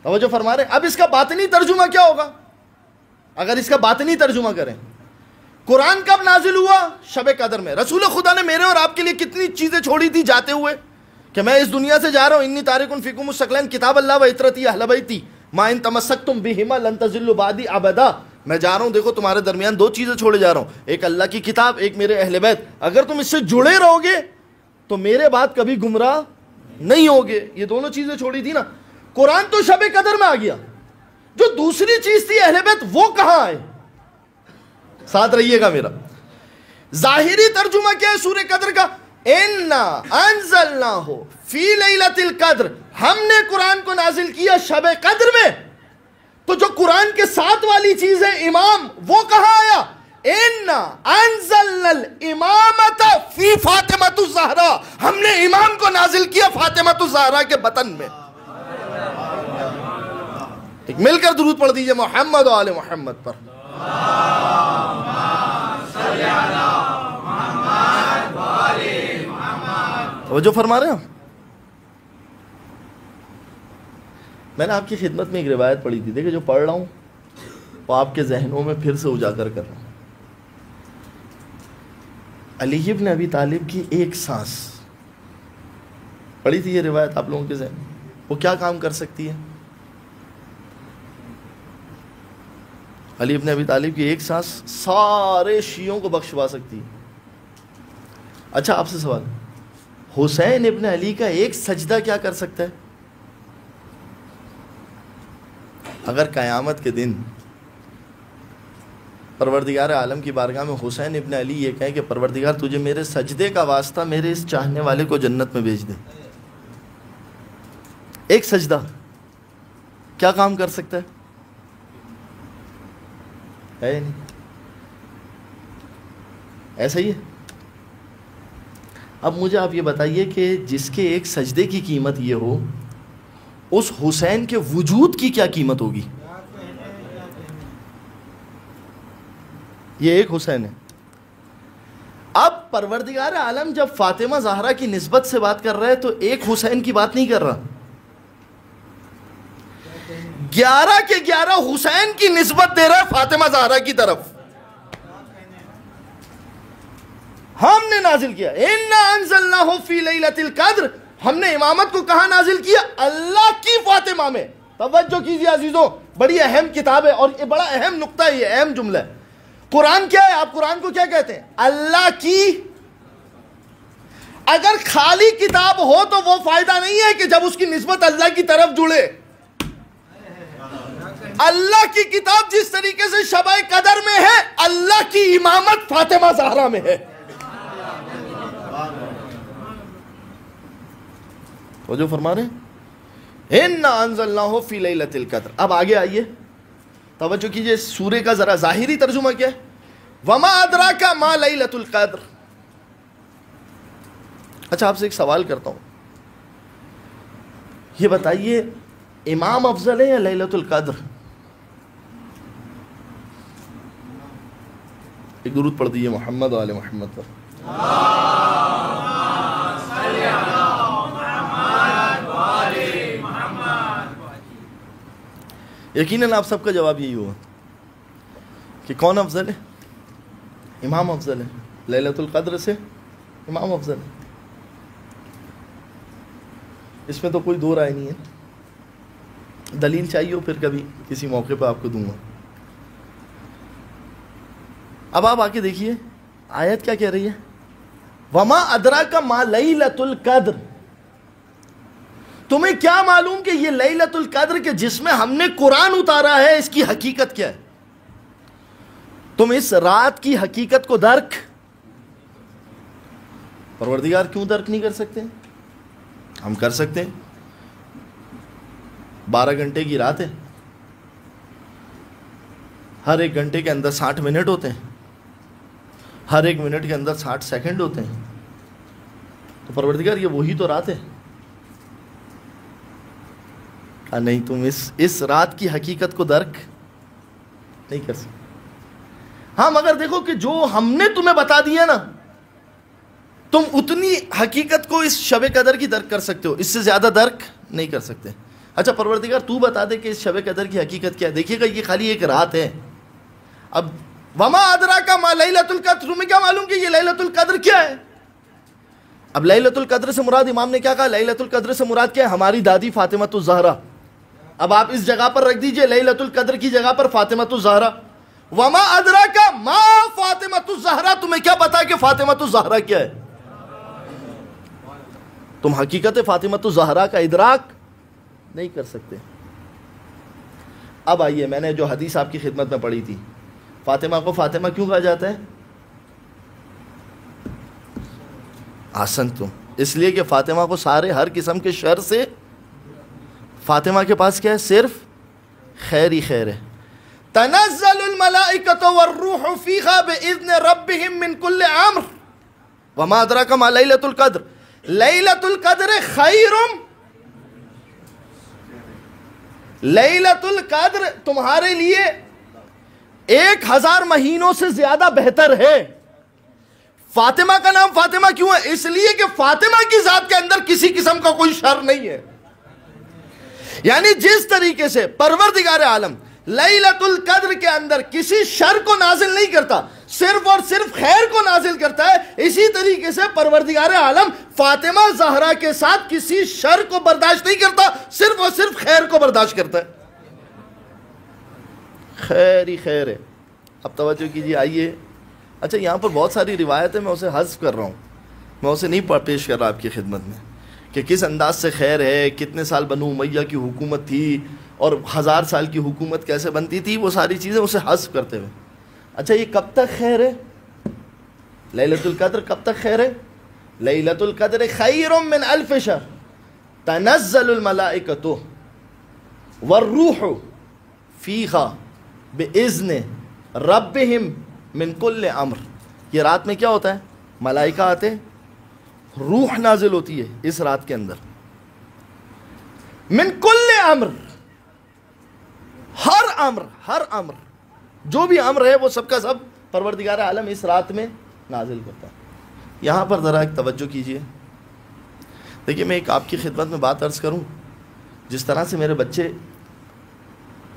توجہ فرما رہے ہیں. اب اس کا باطنی ترجمہ کیا ہوگا؟ اگر اس کا باطنی ترجمہ کریں، قرآن کب نازل ہوا؟ شب قدر میں. رسول خدا نے میرے اور آپ کے لیے کتنی چیزیں چھوڑی تھی جاتے ہوئے کہ میں اس دنیا سے جا رہا ہوں. انی تارکٌ فیکم الثقلین کتاب اللہ و عطرتی اہل بیتی ما ان تمسکتم بہما لن تضلوا بعدی ابدا. میں جا رہا ہوں، دیکھو تمہارے درمیان دو چیزیں چھوڑے جا رہا ہوں، ایک اللہ کی کتاب، ایک میرے اہل بیت. اگر تم اس سے جڑے رہو گے تو میرے بعد کبھی گمراہ نہیں ہوگے. یہ دونوں چیزیں چھوڑی تھی نا. قرآن تو شب قدر میں آ گیا، جو دوسری چیز تھی اہل بیت وہ کہاں آئے؟ ساتھ رہیے گا میرا. ظاہری ترجمہ کیا ہے سورہ قدر کا؟ اِنَّا أَنزَلْنَاهُ فِي لَيْلَةِ الْقَدْرِ، ہم نے قرآن کو نازل کیا شب قدر میں. تو جو قرآن کے ساتھ والی چیز ہے امام، وہ کہاں آیا؟ اِنَّا أَنزَلْنَا الْإِمَامَةَ فِي فاطمۃ الزہرا، ہم نے امام کو نازل کیا فاطمۃ الزہرا کے بطن میں. ایک مل کر درود پڑھ دیجئے محمد و آل محمد پر. توجہ فرما رہے ہیں. میں نے آپ کی خدمت میں ایک روایت پڑھی تھی، دیکھیں جو پڑھ رہا ہوں وہ آپ کے ذہنوں میں پھر سے اجاگر کر رہا ہوں. علی ابن ابی طالب کی ایک سانس پڑھی تھی یہ روایت آپ لوگوں کے ذہن میں. وہ کیا کام کر سکتی ہے؟ علی ابن ابی طالب کی ایک سانس سارے شیعوں کو بخشوا سکتی ہے. اچھا آپ سے سوال، حسین ابن علی کا ایک سجدہ کیا کر سکتا ہے؟ اگر قیامت کے دن پروردگار عالم کی بارگاہ میں حسین ابن علی یہ کہیں کہ پروردگار تجھے میرے سجدے کا واسطہ میرے اس چاہنے والے کو جنت میں بھیج دے، ایک سجدہ کیا کام کر سکتا ہے نہیں؟ ایسا ہی ہے. اب مجھے آپ یہ بتائیے کہ جس کے ایک سجدے کی قیمت یہ ہو، اس حسین کے وجود کی کیا قیمت ہوگی؟ یہ ایک حسین ہے. اب پروردگار عالم جب فاطمہ زہرا کی نسبت سے بات کر رہا ہے تو ایک حسین کی بات نہیں کر رہا، 11 کے 11 حسین کی نسبت دے رہا ہے فاطمہ زہرا کی طرف. ہم نے نازل کیا اِنَّا أَنزَلْنَاهُ فِي لَيْلَةِ الْقَدْرِ، ہم نے امامت کو کہاں نازل کیا؟ اللہ کی فاطمہ میں. توجہ کیجئے عزیزوں، بڑی اہم کتاب ہے اور یہ بڑا اہم نقطہ ہے، یہ اہم جملہ ہے. قرآن کیا ہے؟ آپ قرآن کو کیا کہتے ہیں؟ اللہ کی. اگر خالی کتاب ہو تو وہ فائدہ نہیں ہے کہ جب اس کی نسبت اللہ کی طرف جڑے. اللہ کی کتاب جس طریقے سے شب قدر میں ہے، اللہ کی امامت فاطمہ زہرا میں ہے. وہ جو فرما رہے ہیں اِنَّا أَنزَلْنَاهُ فِي لَيْلَةِ الْقَدْرِ. اب آگے آئیے، توجہ کیجئے. سورہ کا ذرا ظاہری ترجمہ کیا ہے؟ وَمَا أَدْرَاكَ مَا لَيْلَةُ الْقَدْرِ. اچھا آپ سے ایک سوال کرتا ہوں، یہ بتائیے امام افضل ہے یا لیلۃ القدر؟ ایک درود پڑھ دیجئے محمد و آل محمد پر. یقیناً آپ سب کا جواب یہی ہوگا کہ کون افضل ہے؟ امام افضل ہے. لیلۃ القدر سے امام افضل ہے، اس میں تو کوئی دو رائے نہیں ہے. دلیل چاہیے ہو پھر کبھی کسی موقع پہ آپ کو دوں گا. اب آپ آ کے دیکھیے آیت کیا کہہ رہی ہے؟ وما ادراک ما لیلۃ القدر. تمہیں کیا معلوم کہ یہ لیلۃ القدر کے جس میں ہم نے قرآن اتارا ہے اس کی حقیقت کیا ہے؟ تم اس رات کی حقیقت کو درک پروردگار کیوں درک نہیں کر سکتے؟ ہم کر سکتے ہیں. 12 گھنٹے کی رات ہے، ہر ایک گھنٹے کے اندر 60 منٹ ہوتے ہیں، ہر ایک منٹ کے اندر 60 سیکنڈ ہوتے ہیں. تو پروردگار یہ وہی تو رات ہے. نہیں، تم اس رات کی حقیقت کو درک نہیں کر سکتے. ہاں مگر دیکھو کہ جو ہم نے تمہیں بتا دیا نا، تم اتنی حقیقت کو اس شب قدر کی درک کر سکتے ہو، اس سے زیادہ درک نہیں کر سکتے۔ اچھا پروردگار تو بتا دے کہ اس شب قدر کی حقیقت کیا ہے۔ دیکھیے گا یہ خالی ایک رات ہے۔ اب وما ادراک ما لیلۃ القدر، تمہیں کیا معلوم کہ یہ لیلۃ القدر کیا ہے؟ اب لیلۃ القدر سے مراد امام نے کیا کہا؟ لیلۃ القدر سے مراد کیا ہے؟ ہماری دادی فاطمۃ الزہرا۔ اب آپ اس جگہ پر رکھ دیجئے لیلۃ القدر کی جگہ پر فاطمۃ الزہرا۔ وما ادراک ما فاطمۃ الزہرا، تمہیں کیا پتا کہ فاطمۃ الزہرا کیا ہے؟ تم حقیقت فاطمۃ الزہرا کا ادراک نہیں کر سکتے۔ اب آئیے، میں نے جو حدیث آپ کی خدمت میں پڑھی تھی، فاطمہ کو فاطمہ کیوں کہا جاتا ہے؟ احسنتم، اس لیے کہ فاطمہ کو سارے ہر قسم کے شر سے فاطمہ کے پاس کیا ہے؟ صرف خیر ہی خیر ہے۔ تنزل الملائکۃ والروح فیہا باذن ربہم من کل امر وما ادراک ما لیلۃ القدر، لیلۃ القدر خیر، لیلۃ القدر تمہارے لیے 1000 مہینوں سے زیادہ بہتر ہے۔ فاطمہ کا نام فاطمہ کیوں ہے؟ اس لیے کہ فاطمہ کی ذات کے اندر کسی قسم کا کوئی شر نہیں ہے۔ یعنی جس طریقے سے پروردگار عالم لیلۃ القدر کے اندر کسی شر کو نازل نہیں کرتا، صرف اور صرف خیر کو نازل کرتا ہے، اسی طریقے سے پروردگار عالم فاطمہ زہرا کے ساتھ کسی شر کو برداشت نہیں کرتا، صرف اور صرف خیر کو برداشت کرتا ہے۔ خیر ہی خیر ہے۔ اب توجہ کیجیے، آئیے، اچھا یہاں پر بہت ساری روایتیں میں اسے حذف کر رہا ہوں، میں اسے نہیں پیش کر رہا آپ کی خدمت میں کہ کس انداز سے خیر ہے، کتنے سال بنو امیہ کی حکومت تھی اور 1000 سال کی حکومت کیسے بنتی تھی، وہ ساری چیزیں اسے حذف کرتے ہوئے۔ اچھا یہ کب تک خیر ہے؟ لیلۃ القدر کب تک خیر ہے؟ لیلۃ القدر خیر من الف شہر تنزل الملائکۃ والروح فیہا باذن ربہم من کل امر۔ یہ رات میں کیا ہوتا ہے؟ ملائکہ آتے، روح نازل ہوتی ہے اس رات کے اندر، من کل امر، ہر امر جو بھی امر ہے وہ سب کا سب پروردگار عالم اس رات میں نازل کرتا ہے۔ یہاں پر ذرا ایک توجہ کیجئے، دیکھیے میں ایک آپ کی خدمت میں بات عرض کروں، جس طرح سے میرے بچے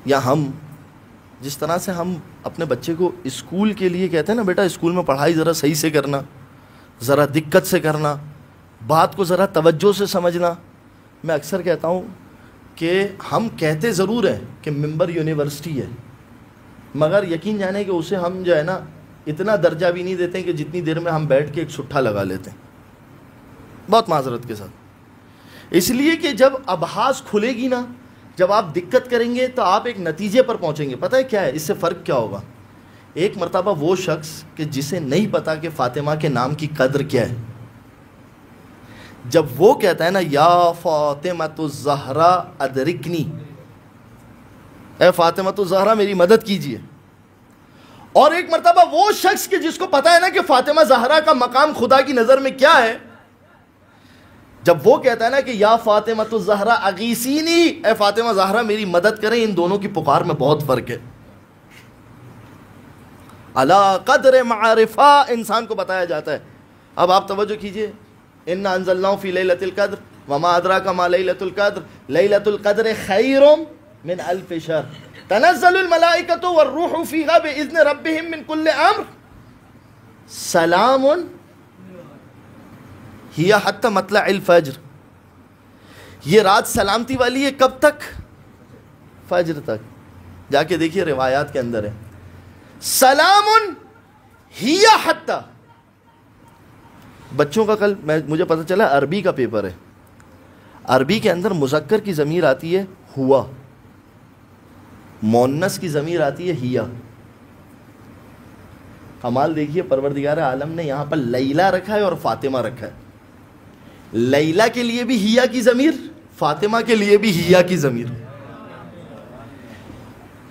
یا ہم، جس طرح سے ہم اپنے بچے کو اسکول کے لیے کہتے ہیں نا، بیٹا اسکول میں پڑھائی ذرا صحیح سے کرنا، ذرا دقت سے کرنا، بات کو ذرا توجہ سے سمجھنا، میں اکثر کہتا ہوں کہ ہم کہتے ضرور ہیں کہ ممبر یونیورسٹی ہے، مگر یقین جانے کہ اسے ہم جو ہے نا اتنا درجہ بھی نہیں دیتے کہ جتنی دیر میں ہم بیٹھ کے ایک چھٹا لگا لیتے ہیں، بہت معذرت کے ساتھ۔ اس لیے کہ جب ابحاث کھلے گی نا، جب آپ دقت کریں گے تو آپ ایک نتیجے پر پہنچیں گے۔ پتہ ہے کیا ہے اس سے فرق کیا ہوگا؟ ایک مرتبہ وہ شخص کہ جسے نہیں پتا کہ فاطمہ کے نام کی قدر کیا ہے، جب وہ کہتا ہے نا یا فاطمۃ الزہرا ادرکنی، اے فاطمۃ الزہرا میری مدد کیجئے، اور ایک مرتبہ وہ شخص کہ جس کو پتا ہے نا کہ فاطمہ زہرا کا مقام خدا کی نظر میں کیا ہے، جب وہ کہتا ہے نا کہ یا فاطمۃ الزہرا اغیثینی، اے فاطمہ زہرا میری مدد کریں، ان دونوں کی پکار میں بہت فرق ہے۔ علی قدر معرفہ انسان کو بتایا جاتا ہے۔ اب آپ توجہ کیجئے، انا انزلناہ فی لیلۃ القدر وما ادراک ما لیلۃ القدر، لیلۃ القدر خیر من الف شہر تنزل الملائکۃ والروح فیہا باذن ربہم من کل امر سلام ہی حتی مطلع الفجر۔ یہ رات سلامتی والی ہے کب تک؟ فجر تک۔ جا کے دیکھیے روایات کے اندر ہے سلام ہی حتی۔ بچوں کا کل مجھے پتہ چلا عربی کا پیپر ہے، عربی کے اندر مذکر کی ضمیر آتی ہے ہوا، مؤنث کی ضمیر آتی ہے ہیا۔ کمال دیکھیے، پروردگار عالم نے یہاں پر لیلہ رکھا ہے اور فاطمہ رکھا ہے۔ لیلہ کے لیے بھی ہیا کی ضمیر، فاطمہ کے لیے بھی ہیا کی ضمیر۔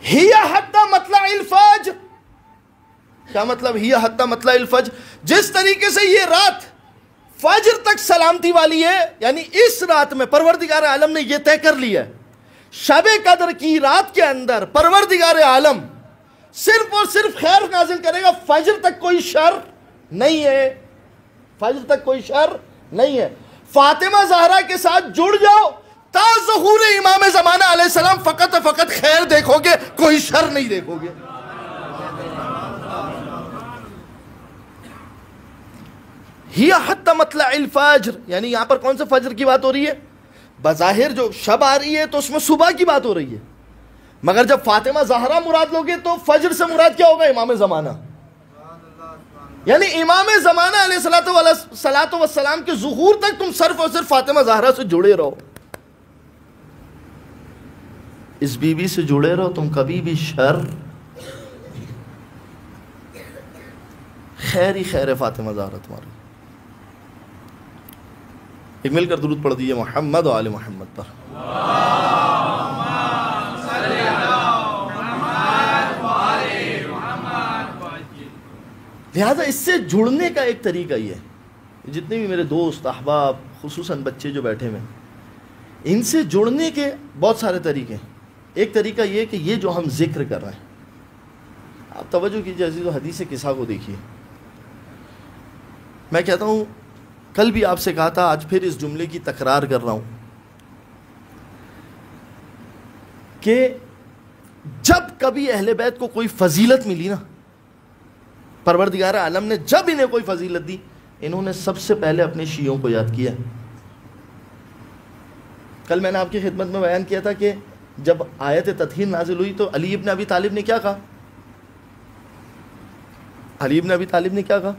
ہیا حتی مطلع الفجر، کیا مطلب ہیا حتی مطلع الفجر؟ جس طریقے سے یہ رات فجر تک سلامتی والی ہے، یعنی اس رات میں پروردگار عالم نے یہ طے کر لیا ہے، شب قدر کی رات کے اندر پروردگار عالم صرف اور صرف خیر نازل کرے گا. فجر تک کوئی شر نہیں ہے, فجر تک کوئی شر نہیں ہے. فاطمہ زہرا کے ساتھ جڑ جاؤ, تا ظہور امام زمانہ علیہ السلام فقط خیر دیکھو گے, کوئی شر نہیں دیکھو گے. ہی حتی مطلع الفجر, یعنی یہاں پر کون سے فجر کی بات ہو رہی ہے؟ بظاہر جو شب آ رہی ہے تو اس میں صبح کی بات ہو رہی ہے, مگر جب فاطمہ زہرا مراد لوگے تو فجر سے مراد کیا ہوگا؟ امام زمانہ. یعنی امام زمانہ علیہ الصلوۃ والسلام کے ظہور تک تم صرف اور صرف فاطمہ زہرا سے جڑے رہو, اس بی بی سے جڑے رہو, تم کبھی بھی شر, خیر ہی خیر ہے فاطمہ زہرا تمہاری. ایک مل کر درود پڑھ دیجئے محمد و آل محمد پر. لہذا اس سے جڑنے کا ایک طریقہ یہ ہے, جتنے بھی میرے دوست احباب خصوصاً بچے جو بیٹھے ہوئے ہیں, ان سے جڑنے کے بہت سارے طریقے ہیں. ایک طریقہ یہ کہ یہ جو ہم ذکر کر رہے ہیں, آپ توجہ کیجیے عزیز و حدیث قصہ کو دیکھیے. میں کہتا ہوں, کل بھی آپ سے کہا تھا, آج پھر اس جملے کی تکرار کر رہا ہوں کہ جب کبھی اہل بیت کو کوئی فضیلت ملی نا, پروردگار عالم نے جب انہیں کوئی فضیلت دی, انہوں نے سب سے پہلے اپنے شیعوں کو یاد کیا. کل میں نے آپ کی خدمت میں بیان کیا تھا کہ جب آیت تطہیر نازل ہوئی تو علی ابن ابی طالب نے کیا کہا؟ علی ابن ابی طالب نے کیا کہا؟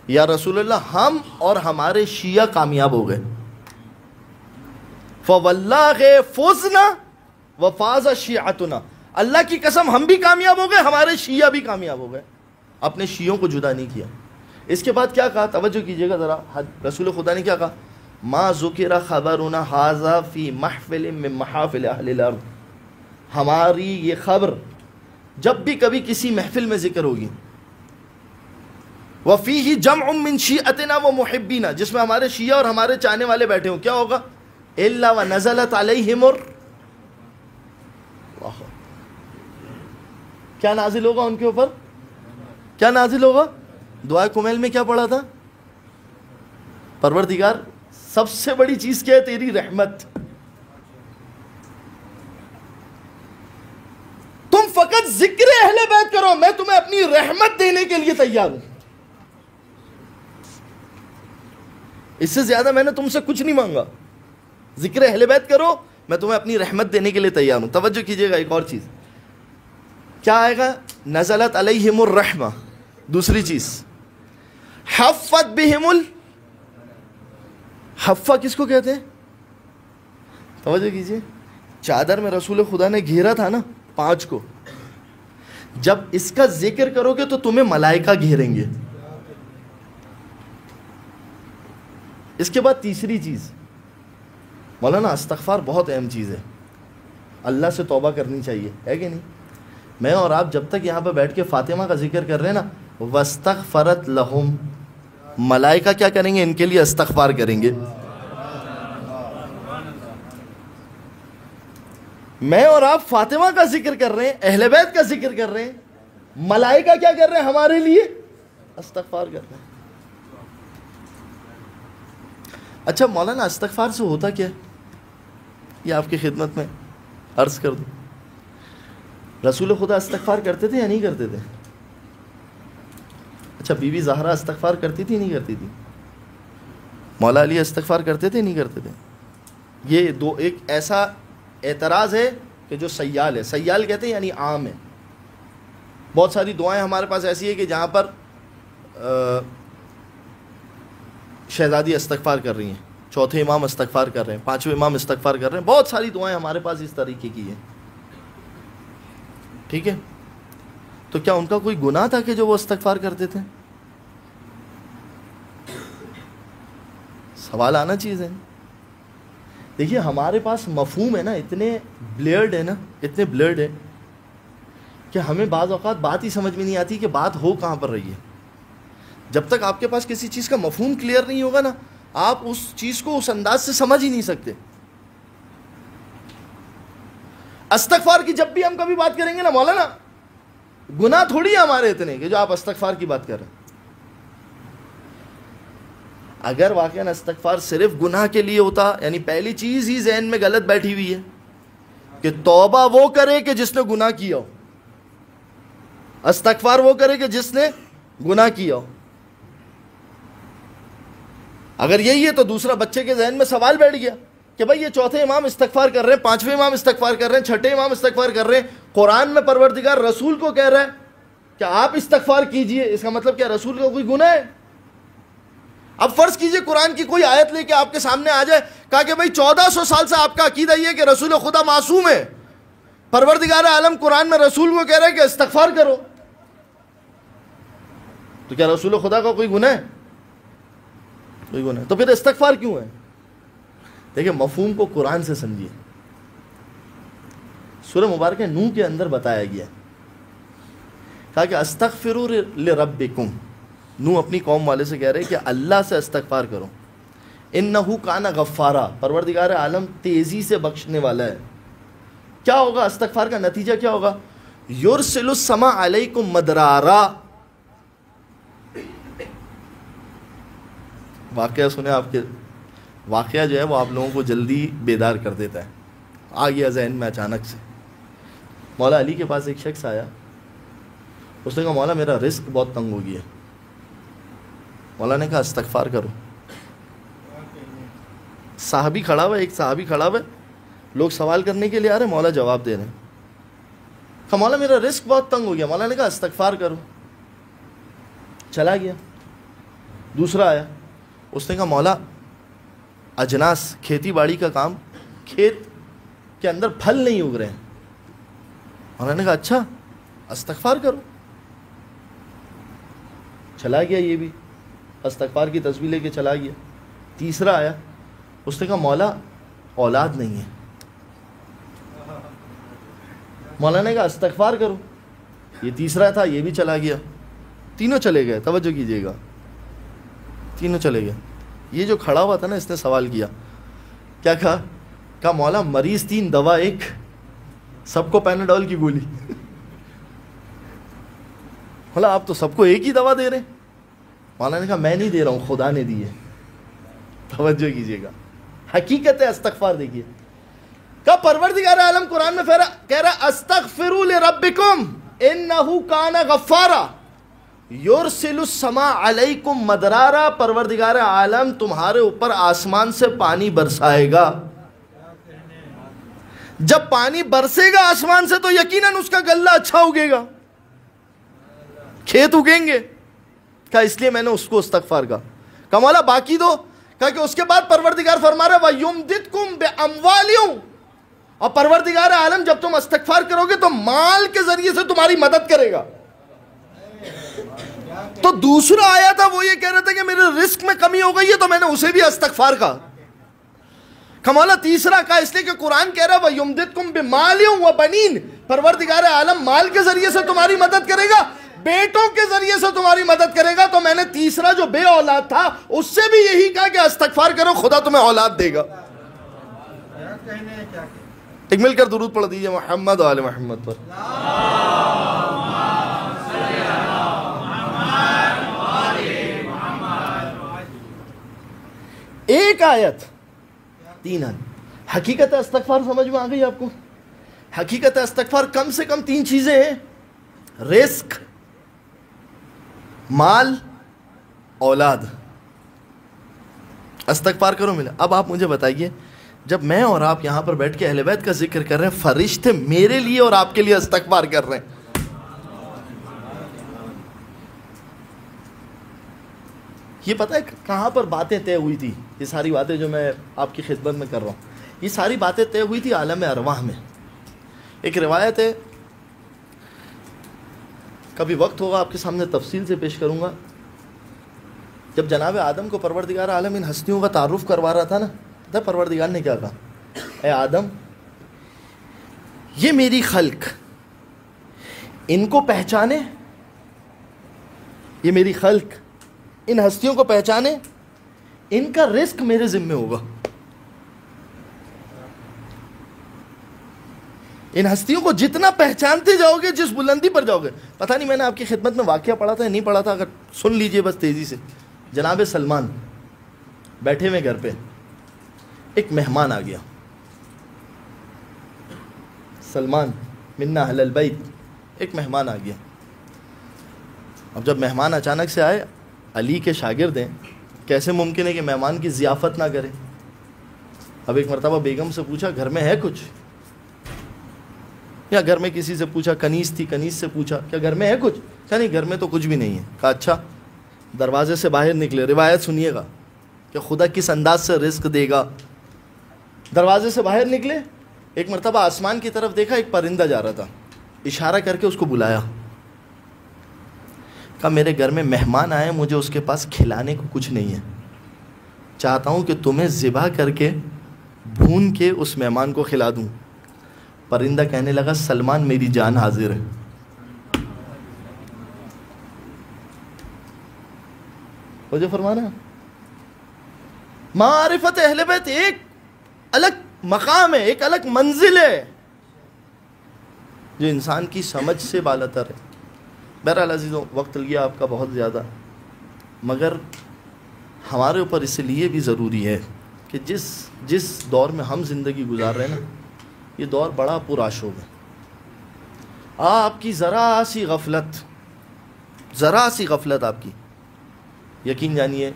یا رسول اللہ, ہم اور ہمارے شیعہ کامیاب ہو گئے. فَوَاللَّهِ فُزْنَا وَفَازَ شِيعَتُنَا, اللہ کی قسم ہم بھی کامیاب ہو گئے, ہمارے شیعہ بھی کامیاب ہو گئے. اپنے شیعوں کو جدا نہیں کیا. اس کے بعد کیا کہا؟ توجہ کیجئے گا ذرا, رسول خدا نے کیا کہا؟ ما ذکر خبرنا ھذا فی محفل من محافل اہل الارض, ہماری یہ خبر جب بھی کبھی کسی محفل میں ذکر ہوگی, وفیہ جمع من شیعتنا و محبینا, جس میں ہمارے شیعہ اور ہمارے چاہنے والے بیٹھے ہوں, کیا ہوگا؟ الا ونزلت علیہم کیا نازل ہوگا ان کے اوپر؟ کیا نازل ہوگا؟ دعائے کمیل میں کیا پڑھا تھا؟ پروردگار سب سے بڑی چیز کیا ہے؟ تیری رحمت. تم فقط ذکر اہل بیت کرو, میں تمہیں اپنی رحمت دینے کے لیے تیار ہوں. اس سے زیادہ میں نے تم سے کچھ نہیں مانگا. ذکر اہل بیت کرو, میں تمہیں اپنی رحمت دینے کے لیے تیار ہوں. توجہ کیجئے گا, ایک اور چیز کیا آئے گا؟ نزلت علیہم الرحمہ. دوسری چیز حفت بہم حفہ کس کو کہتے ہیں؟ توجہ کیجئے, چادر میں رسول خدا نے گھیرا تھا نا 5 کو, جب اس کا ذکر کرو گے تو تمہیں ملائکہ گھیریں گے. اس کے بعد تیسری چیز, مولانا استغفار بہت اہم چیز ہے, اللہ سے توبہ کرنی چاہیے, ہے کہ نہیں؟ میں اور آپ جب تک یہاں پہ بیٹھ کے فاطمہ کا ذکر کر رہے ہیں نا, وَاسْتَغْفَرَتْ لَهُمْ, ملائکہ کیا کریں گے؟ ان کے لیے استغفار کریں گے. میں اور آپ فاطمہ کا ذکر کر رہے ہیں, اہل بیت کا ذکر کر رہے ہیں, ملائکہ کیا کر رہے ہیں؟ ہمارے لیے استغفار کر رہے ہیں. اچھا مولانا استغفار سے ہوتا کیا ہے؟ یہ آپ کی خدمت میں عرض کر دوں. رسول خدا استغفار کرتے تھے یا نہیں کرتے تھے؟ اچھا بی بی زہرا استغفار کرتی تھی نہیں کرتی تھی؟ مولا علی استغفار کرتے تھے نہیں کرتے تھے؟ یہ دو, ایک ایسا اعتراض ہے کہ جو سیال ہے, سیال کہتے ہیں یعنی عام ہے. بہت ساری دعائیں ہمارے پاس ایسی ہے کہ جہاں پر شہزادی استغفار کر رہی ہیں, چوتھے امام استغفار کر رہے ہیں, 5ویں امام استغفار کر رہے ہیں, بہت ساری دعائیں ہمارے پاس اس طریقے کی ہیں. ٹھیک ہے, تو کیا ان کا کوئی گناہ تھا کہ جو وہ استغفار کرتے تھے؟ سوال آنا چیز ہے. دیکھیے ہمارے پاس مفہوم ہے نا, اتنے بلیئرڈ ہے نا, اتنے بلیئرڈ ہے کہ ہمیں بعض اوقات بات ہی سمجھ میں نہیں آتی کہ بات ہو کہاں پر رہی ہے. جب تک آپ کے پاس کسی چیز کا مفہوم کلیئر نہیں ہوگا نا, آپ اس چیز کو اس انداز سے سمجھ ہی نہیں سکتے. استغفار کی جب بھی ہم کبھی بات کریں گے نا مولانا, گناہ تھوڑی ہے ہمارے اتنے کہ جو آپ استغفار کی بات کر رہے ہیں. اگر واقعاً استغفار صرف گناہ کے لیے ہوتا، یعنی پہلی چیز ہی ذہن میں غلط بیٹھی ہوئی ہے کہ توبہ وہ کرے کہ جس نے گناہ کیا ہو، استغفار وہ کرے کہ جس نے گناہ کیا ہو. اگر یہی ہے تو دوسرا بچے کے ذہن میں سوال بیٹھ گیا کہ بھائی یہ چوتھے امام استغفار کر رہے ہیں، پانچویں امام استغفار کر رہے ہیں، چھٹے امام استغفار کر رہے ہیں، قرآن میں پروردگار رسول کو کہہ رہا ہے کہ آپ استغفار کیجئے، اس کا مطلب کیا رسول کا کوئی گناہ ہے؟ اب فرض کیجئے قرآن کی کوئی آیت لے کے آپ کے سامنے آ جائے، کہا کہ بھائی 1400 سال سے آپ کا عقیدہ یہ ہے کہ رسول خدا معصوم ہے، پروردگار عالم قرآن میں رسول کو کہہ رہا ہے کہ استغفار کرو، تو کیا رسول خدا کا کوئی گناہ ہے؟ کوئی گناہ ہے. تو پھر استغفار کیوں ہے؟ دیکھیں مفہوم کو قرآن سے سمجھیے. سورہ مبارکہ نوح کے اندر بتایا گیا، کہا کہ استغفروا لربکم. نوح اپنی قوم والے سے کہہ رہے کہ اللہ سے استغفار کرو، انہ کان غفارا، پروردگار عالم تیزی سے بخشنے والا ہے. کیا ہوگا استغفار کا نتیجہ؟ کیا ہوگا؟ یرسل السماء علیکم مدرارا. واقعہ سنیں، آپ کے واقعہ جو ہے وہ آپ لوگوں کو جلدی بیدار کر دیتا ہے. آ گیا ذہن میں اچانک سے. مولا علی کے پاس ایک شخص آیا، اس نے کہا مولا میرا رزق بہت تنگ ہو گیا. مولا نے کہا استغفار کرو. صحابی کھڑا ہوا، ایک صحابی کھڑا ہوا، لوگ سوال کرنے کے لیے آ رہے ہیں، مولا جواب دے رہے ہیں. کہا مولا میرا رزق بہت تنگ ہو گیا. مولا نے کہا استغفار کرو. چلا گیا. دوسرا آیا، اس نے کہا مولا اجناس، کھیتی باڑی کا کام، کھیت کے اندر پھل نہیں اگ رہے ہیں. مولا نے کہا اچھا استغفار کرو. چلا گیا، یہ بھی استغفار کی تسبیح لے کے چلا گیا. تیسرا آیا، اس نے کہا مولا اولاد نہیں ہے. مولا نے کہا استغفار کرو. یہ تیسرا تھا، یہ بھی چلا گیا. تینوں چلے گئے. توجہ کیجیے گا، تینوں چلے گئے. یہ جو کھڑا ہوا تھا نا، اس نے سوال کیا. کیا کہا مولا مریض 3 دوا 1، سب کو پیناڈول کی گولی. مولا آپ تو سب کو ایک ہی دوا دے رہے ہیں. مولا نے کہا میں نہیں دے رہا ہوں، خدا نے دی ہے. توجہ کیجیے گا، حقیقت ہے استغفار. دیکھیے کہا پروردگار عالم قرآن میں کہہ رہا استغفروا لربکم انہ کان غفارا یرسل السماء علیکم مدرارا. پروردگار عالم تمہارے اوپر آسمان سے پانی برسائے گا. جب پانی برسے گا آسمان سے تو یقیناً اس کا غلہ اچھا اگے گا، کھیت اگیں گے. کہا اس لیے میں نے اس کو استغفار کہا. کہا مولا باقی دو. کہا کہ اس کے بعد پروردگار فرما رہا وَيُمْدِدْكُمْ بِأَمْوَالٍ، اور پروردگار عالم جب تم استغفار کرو گے تو مال کے ذریعے سے تمہاری مدد کرے گا. تو دوسرا آیا تھا، وہ یہ کہہ رہا تھا کہ میرے رزق میں کمی ہو گئی ہے، تو میں نے اسے بھی استغفار کہا. کمالا تیسرا کہا اس لیے کہ قرآن کہہ رہا ہے وَيُمْدِدْكُمْ بِمَالٍ وَبَنِينَ، پروردگار عالم مال کے ذریعے سے تمہاری مدد کرے گا، بیٹوں کے ذریعے سے تمہاری مدد کرے گا. تو میں نے تیسرا جو بے اولاد تھا اس سے بھی یہی کہا کہ استغفار کرو، خدا تمہیں اولاد دے گا. ایک مل کر درود پڑھ دیجئے محمد و آل محمد پر. ایک آیت 3 حقیقت استغفار سمجھ میں آ گئی آپ کو؟ حقیقت استغفار کم سے کم 3 چیزیں ہیں: رزق، مال، اولاد. استغفار کرو ملا. اب آپ مجھے بتائیے، جب میں اور آپ یہاں پر بیٹھ کے اہل بیت کا ذکر کر رہے ہیں، فرشتے میرے لیے اور آپ کے لیے استغفار کر رہے ہیں. یہ پتہ ہے کہاں پر باتیں طے ہوئی تھی؟ یہ ساری باتیں جو میں آپ کی خدمت میں کر رہا ہوں، یہ ساری باتیں طے ہوئی تھی عالم ارواح میں. ایک روایت ہے، کبھی وقت ہوگا آپ کے سامنے تفصیل سے پیش کروں گا. جب جناب آدم کو پروردگار عالم ان ہستیوں کا تعارف کروا رہا تھا نا، تب پروردگار نے کیا کہا؟ اے آدم، یہ میری خلق، ان کو پہچانے، یہ میری خلق، ان ہستیوں کو پہچانے، ان کا رزق میرے ذمہ ہوگا. ان ہستیوں کو جتنا پہچانتے جاؤ گے جس بلندی پر جاؤ گے. پتہ نہیں میں نے آپ کی خدمت میں واقعہ پڑھا تھا یا نہیں پڑھا تھا, اگر سن لیجئے بس تیزی سے. جناب سلمان بیٹھے ہوئے گھر پہ, ایک مہمان آ گیا. سلمان منا اہل البیت, ایک مہمان آ گیا. اب جب مہمان اچانک سے آئے, علی کے شاگرد ہیں, کیسے ممکن ہے کہ مہمان کی ضیافت نہ کرے. اب ایک مرتبہ بیگم سے پوچھا گھر میں ہے کچھ, یا گھر میں کسی سے پوچھا, کنیز تھی کنیز سے پوچھا کیا گھر میں ہے کچھ, کہا نہیں گھر میں تو کچھ بھی نہیں ہے. کہا اچھا. دروازے سے باہر نکلے, روایت سنیے گا کہ خدا کس انداز سے رزق دے گا. دروازے سے باہر نکلے, ایک مرتبہ آسمان کی طرف دیکھا, ایک پرندہ جا رہا تھا, اشارہ کر کے اس کو بلایا. کہا میرے گھر میں مہمان آئے, مجھے اس کے پاس کھلانے کو کچھ نہیں ہے, چاہتا ہوں کہ تمہیں ذبح کر کے بھون کے اس مہمان کو کھلا دوں. پرندہ کہنے لگا سلمان میری جان حاضر ہے. مجھے فرمانا معرفت اہل بیت ایک الگ مقام ہے, ایک الگ منزل ہے جو انسان کی سمجھ سے بالاتر ہے. بہرحال عزیزوں, وقت لگیا آپ کا بہت زیادہ, مگر ہمارے اوپر اس لیے بھی ضروری ہے کہ جس دور میں ہم زندگی گزار رہے ہیں نا, یہ دور بڑا پرآشوب ہے. آپ کی ذرا سی غفلت آپ کی, یقین جانیے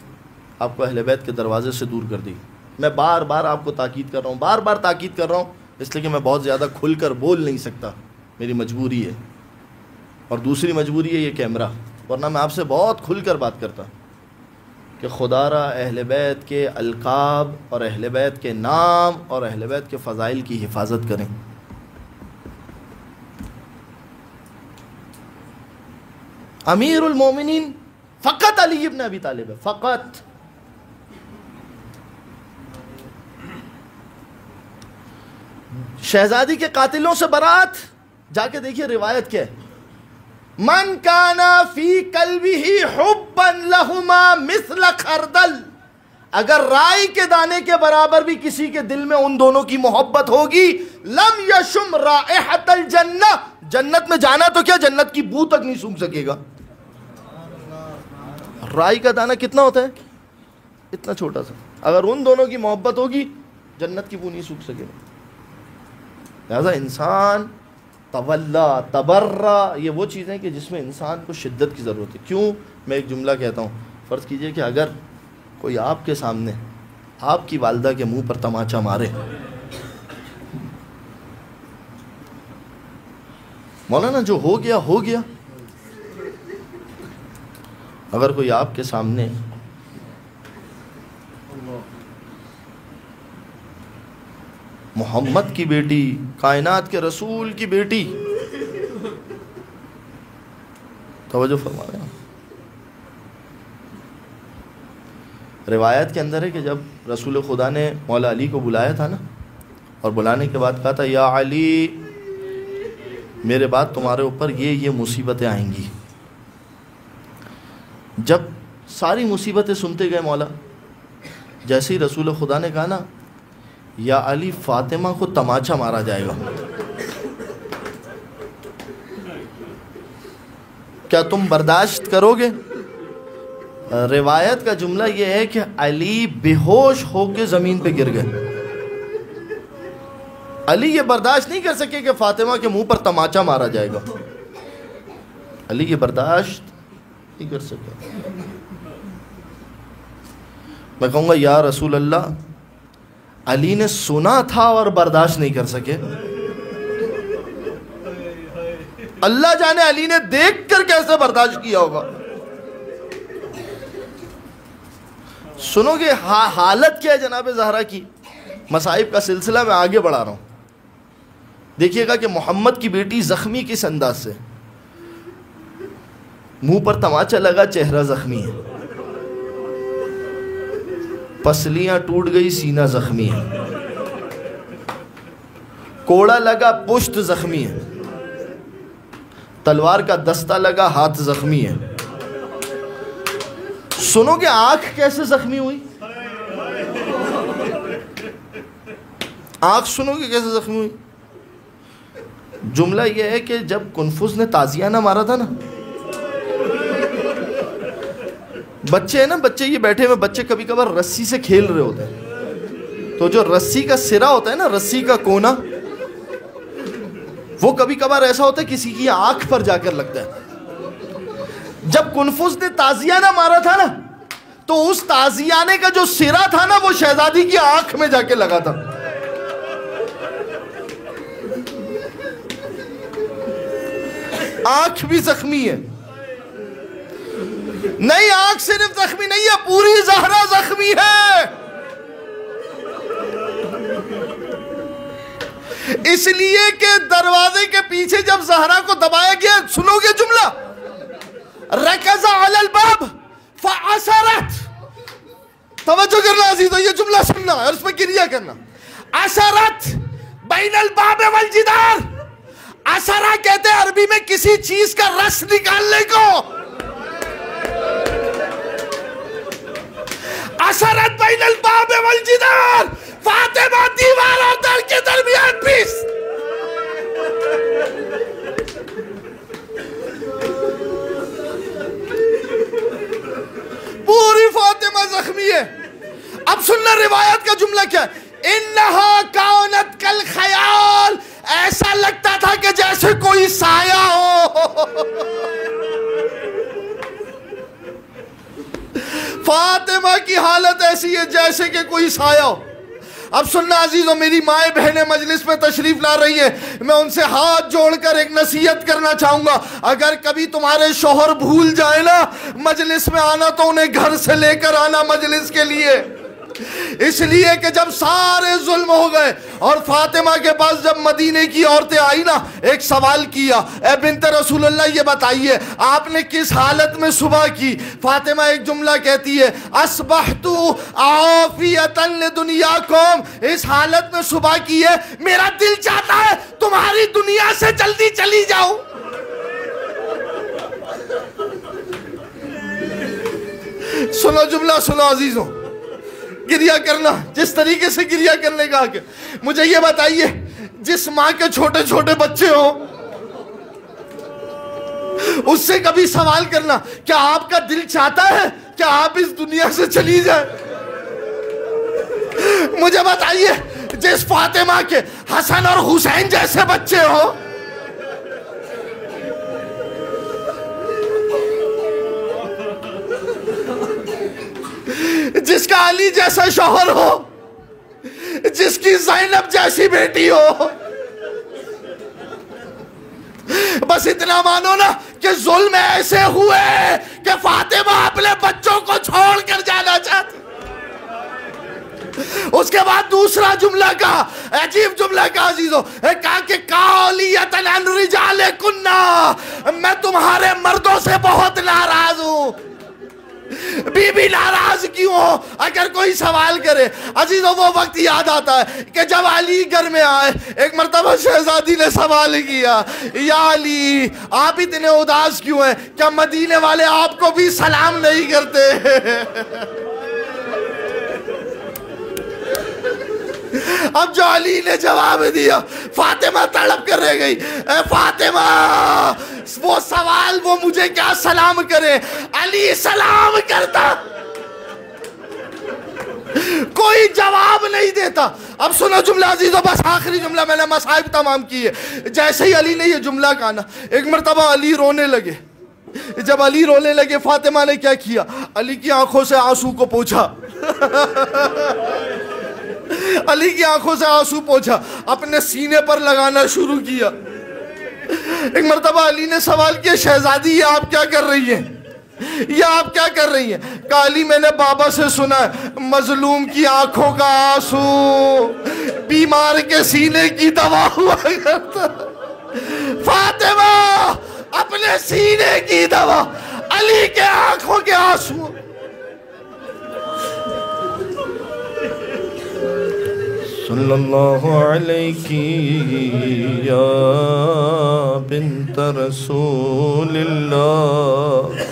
آپ کو اہل بیت کے دروازے سے دور کر دی. میں بار بار آپ کو تاکید کر رہا ہوں, اس لیے کہ میں بہت زیادہ کھل کر بول نہیں سکتا, میری مجبوری ہے. اور دوسری مجبوری ہے یہ کیمرہ, ورنہ میں آپ سے بہت کھل کر بات کرتا کہ خدا را اہل بیت کے القاب اور اہل بیت کے نام اور اہل بیت کے فضائل کی حفاظت کریں. امیر المومنین فقط علی ابن ابی طالب ہے, فقط. شہزادی کے قاتلوں سے برات, جا کے دیکھیے روایت کیا ہے. من کانا فی قلبہ حبا لہما مثل خردل, اگر رائی کے دانے کے برابر بھی کسی کے دل میں ان دونوں کی محبت ہوگی, لم یشم رائحۃ الجنہ, جنت میں جانا تو کیا جنت کی بو تک نہیں سونگھ سکے گا. رائی کا دانہ کتنا ہوتا ہے, اتنا چھوٹا سا, اگر ان دونوں کی محبت ہوگی جنت کی بو نہیں سونگھ سکے گا. لہذا انسان تولا تبرہ, یہ وہ چیزیں کہ جس میں انسان کو شدت کی ضرورت ہے. کیوں؟ میں ایک جملہ کہتا ہوں, فرض کیجئے کہ اگر کوئی آپ کے سامنے آپ کی والدہ کے منہ پر تماچا مارے, مولانا جو ہو گیا ہو گیا. اگر کوئی آپ کے سامنے محمد کی بیٹی, کائنات کے رسول کی بیٹی, توجہ فرما رہے ہیں, روایت کے اندر ہے کہ جب رسول خدا نے مولا علی کو بلایا تھا نا, اور بلانے کے بعد کہا تھا یا علی میرے بعد تمہارے اوپر یہ مصیبتیں آئیں گی. جب ساری مصیبتیں سنتے گئے مولا, جیسے ہی رسول خدا نے کہا نا یا علی فاطمہ کو تماچا مارا جائے گا, کیا تم برداشت کرو گے؟ روایت کا جملہ یہ ہے کہ علی بے ہوش ہو کے زمین پہ گر گئے. علی یہ برداشت نہیں کر سکے کہ فاطمہ کے منہ پر تماچا مارا جائے گا, علی یہ برداشت نہیں کر سکے. میں کہوں گا یا رسول اللہ, علی نے سنا تھا اور برداشت نہیں کر سکے, اللہ جانے علی نے دیکھ کر کیسے برداشت کیا ہوگا. سنو گے حالت کیا ہے جناب زہرا کی. مصائب کا سلسلہ میں آگے بڑھا رہا ہوں, دیکھیے گا کہ محمد کی بیٹی زخمی کس انداز سے, منہ پر تماچا لگا, چہرہ زخمی ہے, پسلیاں ٹوٹ گئی, سینہ زخمی ہے, کوڑا لگا, پشت زخمی ہے, تلوار کا دستہ لگا, ہاتھ زخمی ہے. سنو کہ آنکھ کیسے زخمی ہوئی, آنکھ سنو کہ کیسے زخمی ہوئی. جملہ یہ ہے کہ جب کنفوس نے تازیانہ مارا تھا نا، بچے ہیں نا، بچے یہ بیٹھے ہوئے بچے کبھی کبھار رسی سے کھیل رہے ہوتے ہیں، تو جو رسی کا سرا ہوتا ہے نا، رسی کا کونا، وہ کبھی کبھار ایسا ہوتا ہے کسی کی آنکھ پر جا کر لگتا ہے۔ جب کنفوس نے تازیانہ مارا تھا نا، تو اس تازیانے کا جو سرا تھا نا، وہ شہزادی کی آنکھ میں جا کے لگا تھا۔ آنکھ بھی زخمی ہے، نہیں آنکھ صرف زخمی نہیں ہے، پوری زہرا زخمی ہے۔ اس لیے کہ دروازے کے پیچھے جب زہرا کو دبایا گیا، سنو گے جملہ، رکز علی الباب فعصرت، توجہ کرنا عزیزو، یہ جملہ سننا اور اس میں گریہ کرنا، عصرت بین الباب والجدار، عصرہ کہتے ہیں عربی میں کسی چیز کا رس نکالنے کو، عصرت بین الباب والجدار، فاطمہ دیوار اور در کے درمیان پیس۔ پوری فاطمہ زخمی ہے۔ اب سننا روایت کا جملہ کیا ہے، انہا کانت کالخیال، ایسا لگتا تھا کہ جیسے کوئی سایہ ہو۔ فاطمہ کی حالت ایسی ہے جیسے کہ کوئی سایہ ہو۔ اب سننا عزیزو، میری مائیں بہنیں مجلس میں تشریف لا رہی ہیں، میں ان سے ہاتھ جوڑ کر ایک نصیحت کرنا چاہوں گا، اگر کبھی تمہارے شوہر بھول جائے نا مجلس میں آنا، تو انہیں گھر سے لے کر آنا مجلس کے لیے، اس لیے کہ جب سارے ظلم ہو گئے اور فاطمہ کے پاس جب مدینے کی عورتیں آئی نا، ایک سوال کیا، اے بنت رسول اللہ یہ بتائیے آپ نے کس حالت میں صبح کی؟ فاطمہ ایک جملہ کہتی ہے، اصبحت عافیۃ لدنیاکم، اس حالت میں صبح کی ہے میرا دل چاہتا ہے تمہاری دنیا سے جلدی چلی جاؤں۔ سنو جملہ، سنو عزیزوں، گریہ کرنا جس طریقے سے گریہ کرنے کا کہ مجھے یہ بتائیے، جس ماں کے چھوٹے چھوٹے بچے ہوں اس سے کبھی سوال کرنا، کیا آپ کا دل چاہتا ہے کہ آپ اس دنیا سے چلی جائیں؟ مجھے بتائیے، جس فاطمہ کے حسن اور حسین جیسے بچے ہوں، جس کا علی جیسا شوہر ہو، جس کی زینب جیسی بیٹی ہو، بس اتنا مانو نا کہ ظلم ایسے ہوئے کہ فاطمہ اپنے بچوں کو چھوڑ کر جانا چاہتی۔ اس کے بعد دوسرا جملہ کہا، عجیب جملہ کہا عزیزو، کہا کہ قالیۃ عن رجالکن، میں تمہارے مردوں سے بہت ناراض ہوں۔ بی بی ناراض کیوں ہو؟ اگر کوئی سوال کرے عزیزو، وہ وقت یاد آتا ہے کہ جب علی گھر میں آئے، ایک مرتبہ شہزادی نے سوال کیا، یا علی آپ اتنے اداس کیوں ہیں؟ کیا مدینے والے آپ کو بھی سلام نہیں کرتے؟ اب جو علی نے جواب دیا، فاطمہ تڑپ کر رہ گئی، اے فاطمہ وہ سوال وہ مجھے کیا سلام کرے، علی سلام کرتا، کوئی جواب نہیں دیتا۔ اب سنو جملہ عزیزو، بس آخری جملہ، میں نے مصائب تمام کی ہے۔ جیسے ہی علی نے یہ جملہ کہا نا، ایک مرتبہ علی رونے لگے۔ جب علی رونے لگے، فاطمہ نے کیا کیا؟ علی کی آنکھوں سے آنسو کو پوچھا، علی کی آنکھوں سے آنسو پوچھا، اپنے سینے پر لگانا شروع کیا۔ ایک مرتبہ علی نے سوال کیا، شہزادی یہ آپ کیا کر رہی ہیں؟ یہ آپ کیا کر رہی ہیں؟ کہا علی میں نے بابا سے سنا ہے، مظلوم کی آنکھوں کا آنسو بیمار کے سینے کی دوا ہوا کرتا۔ فاطمہ اپنے سینے کی دوا، علی کے آنکھوں کے آنسو۔ صلی اللہ علیہ یا بنت رسول اللہ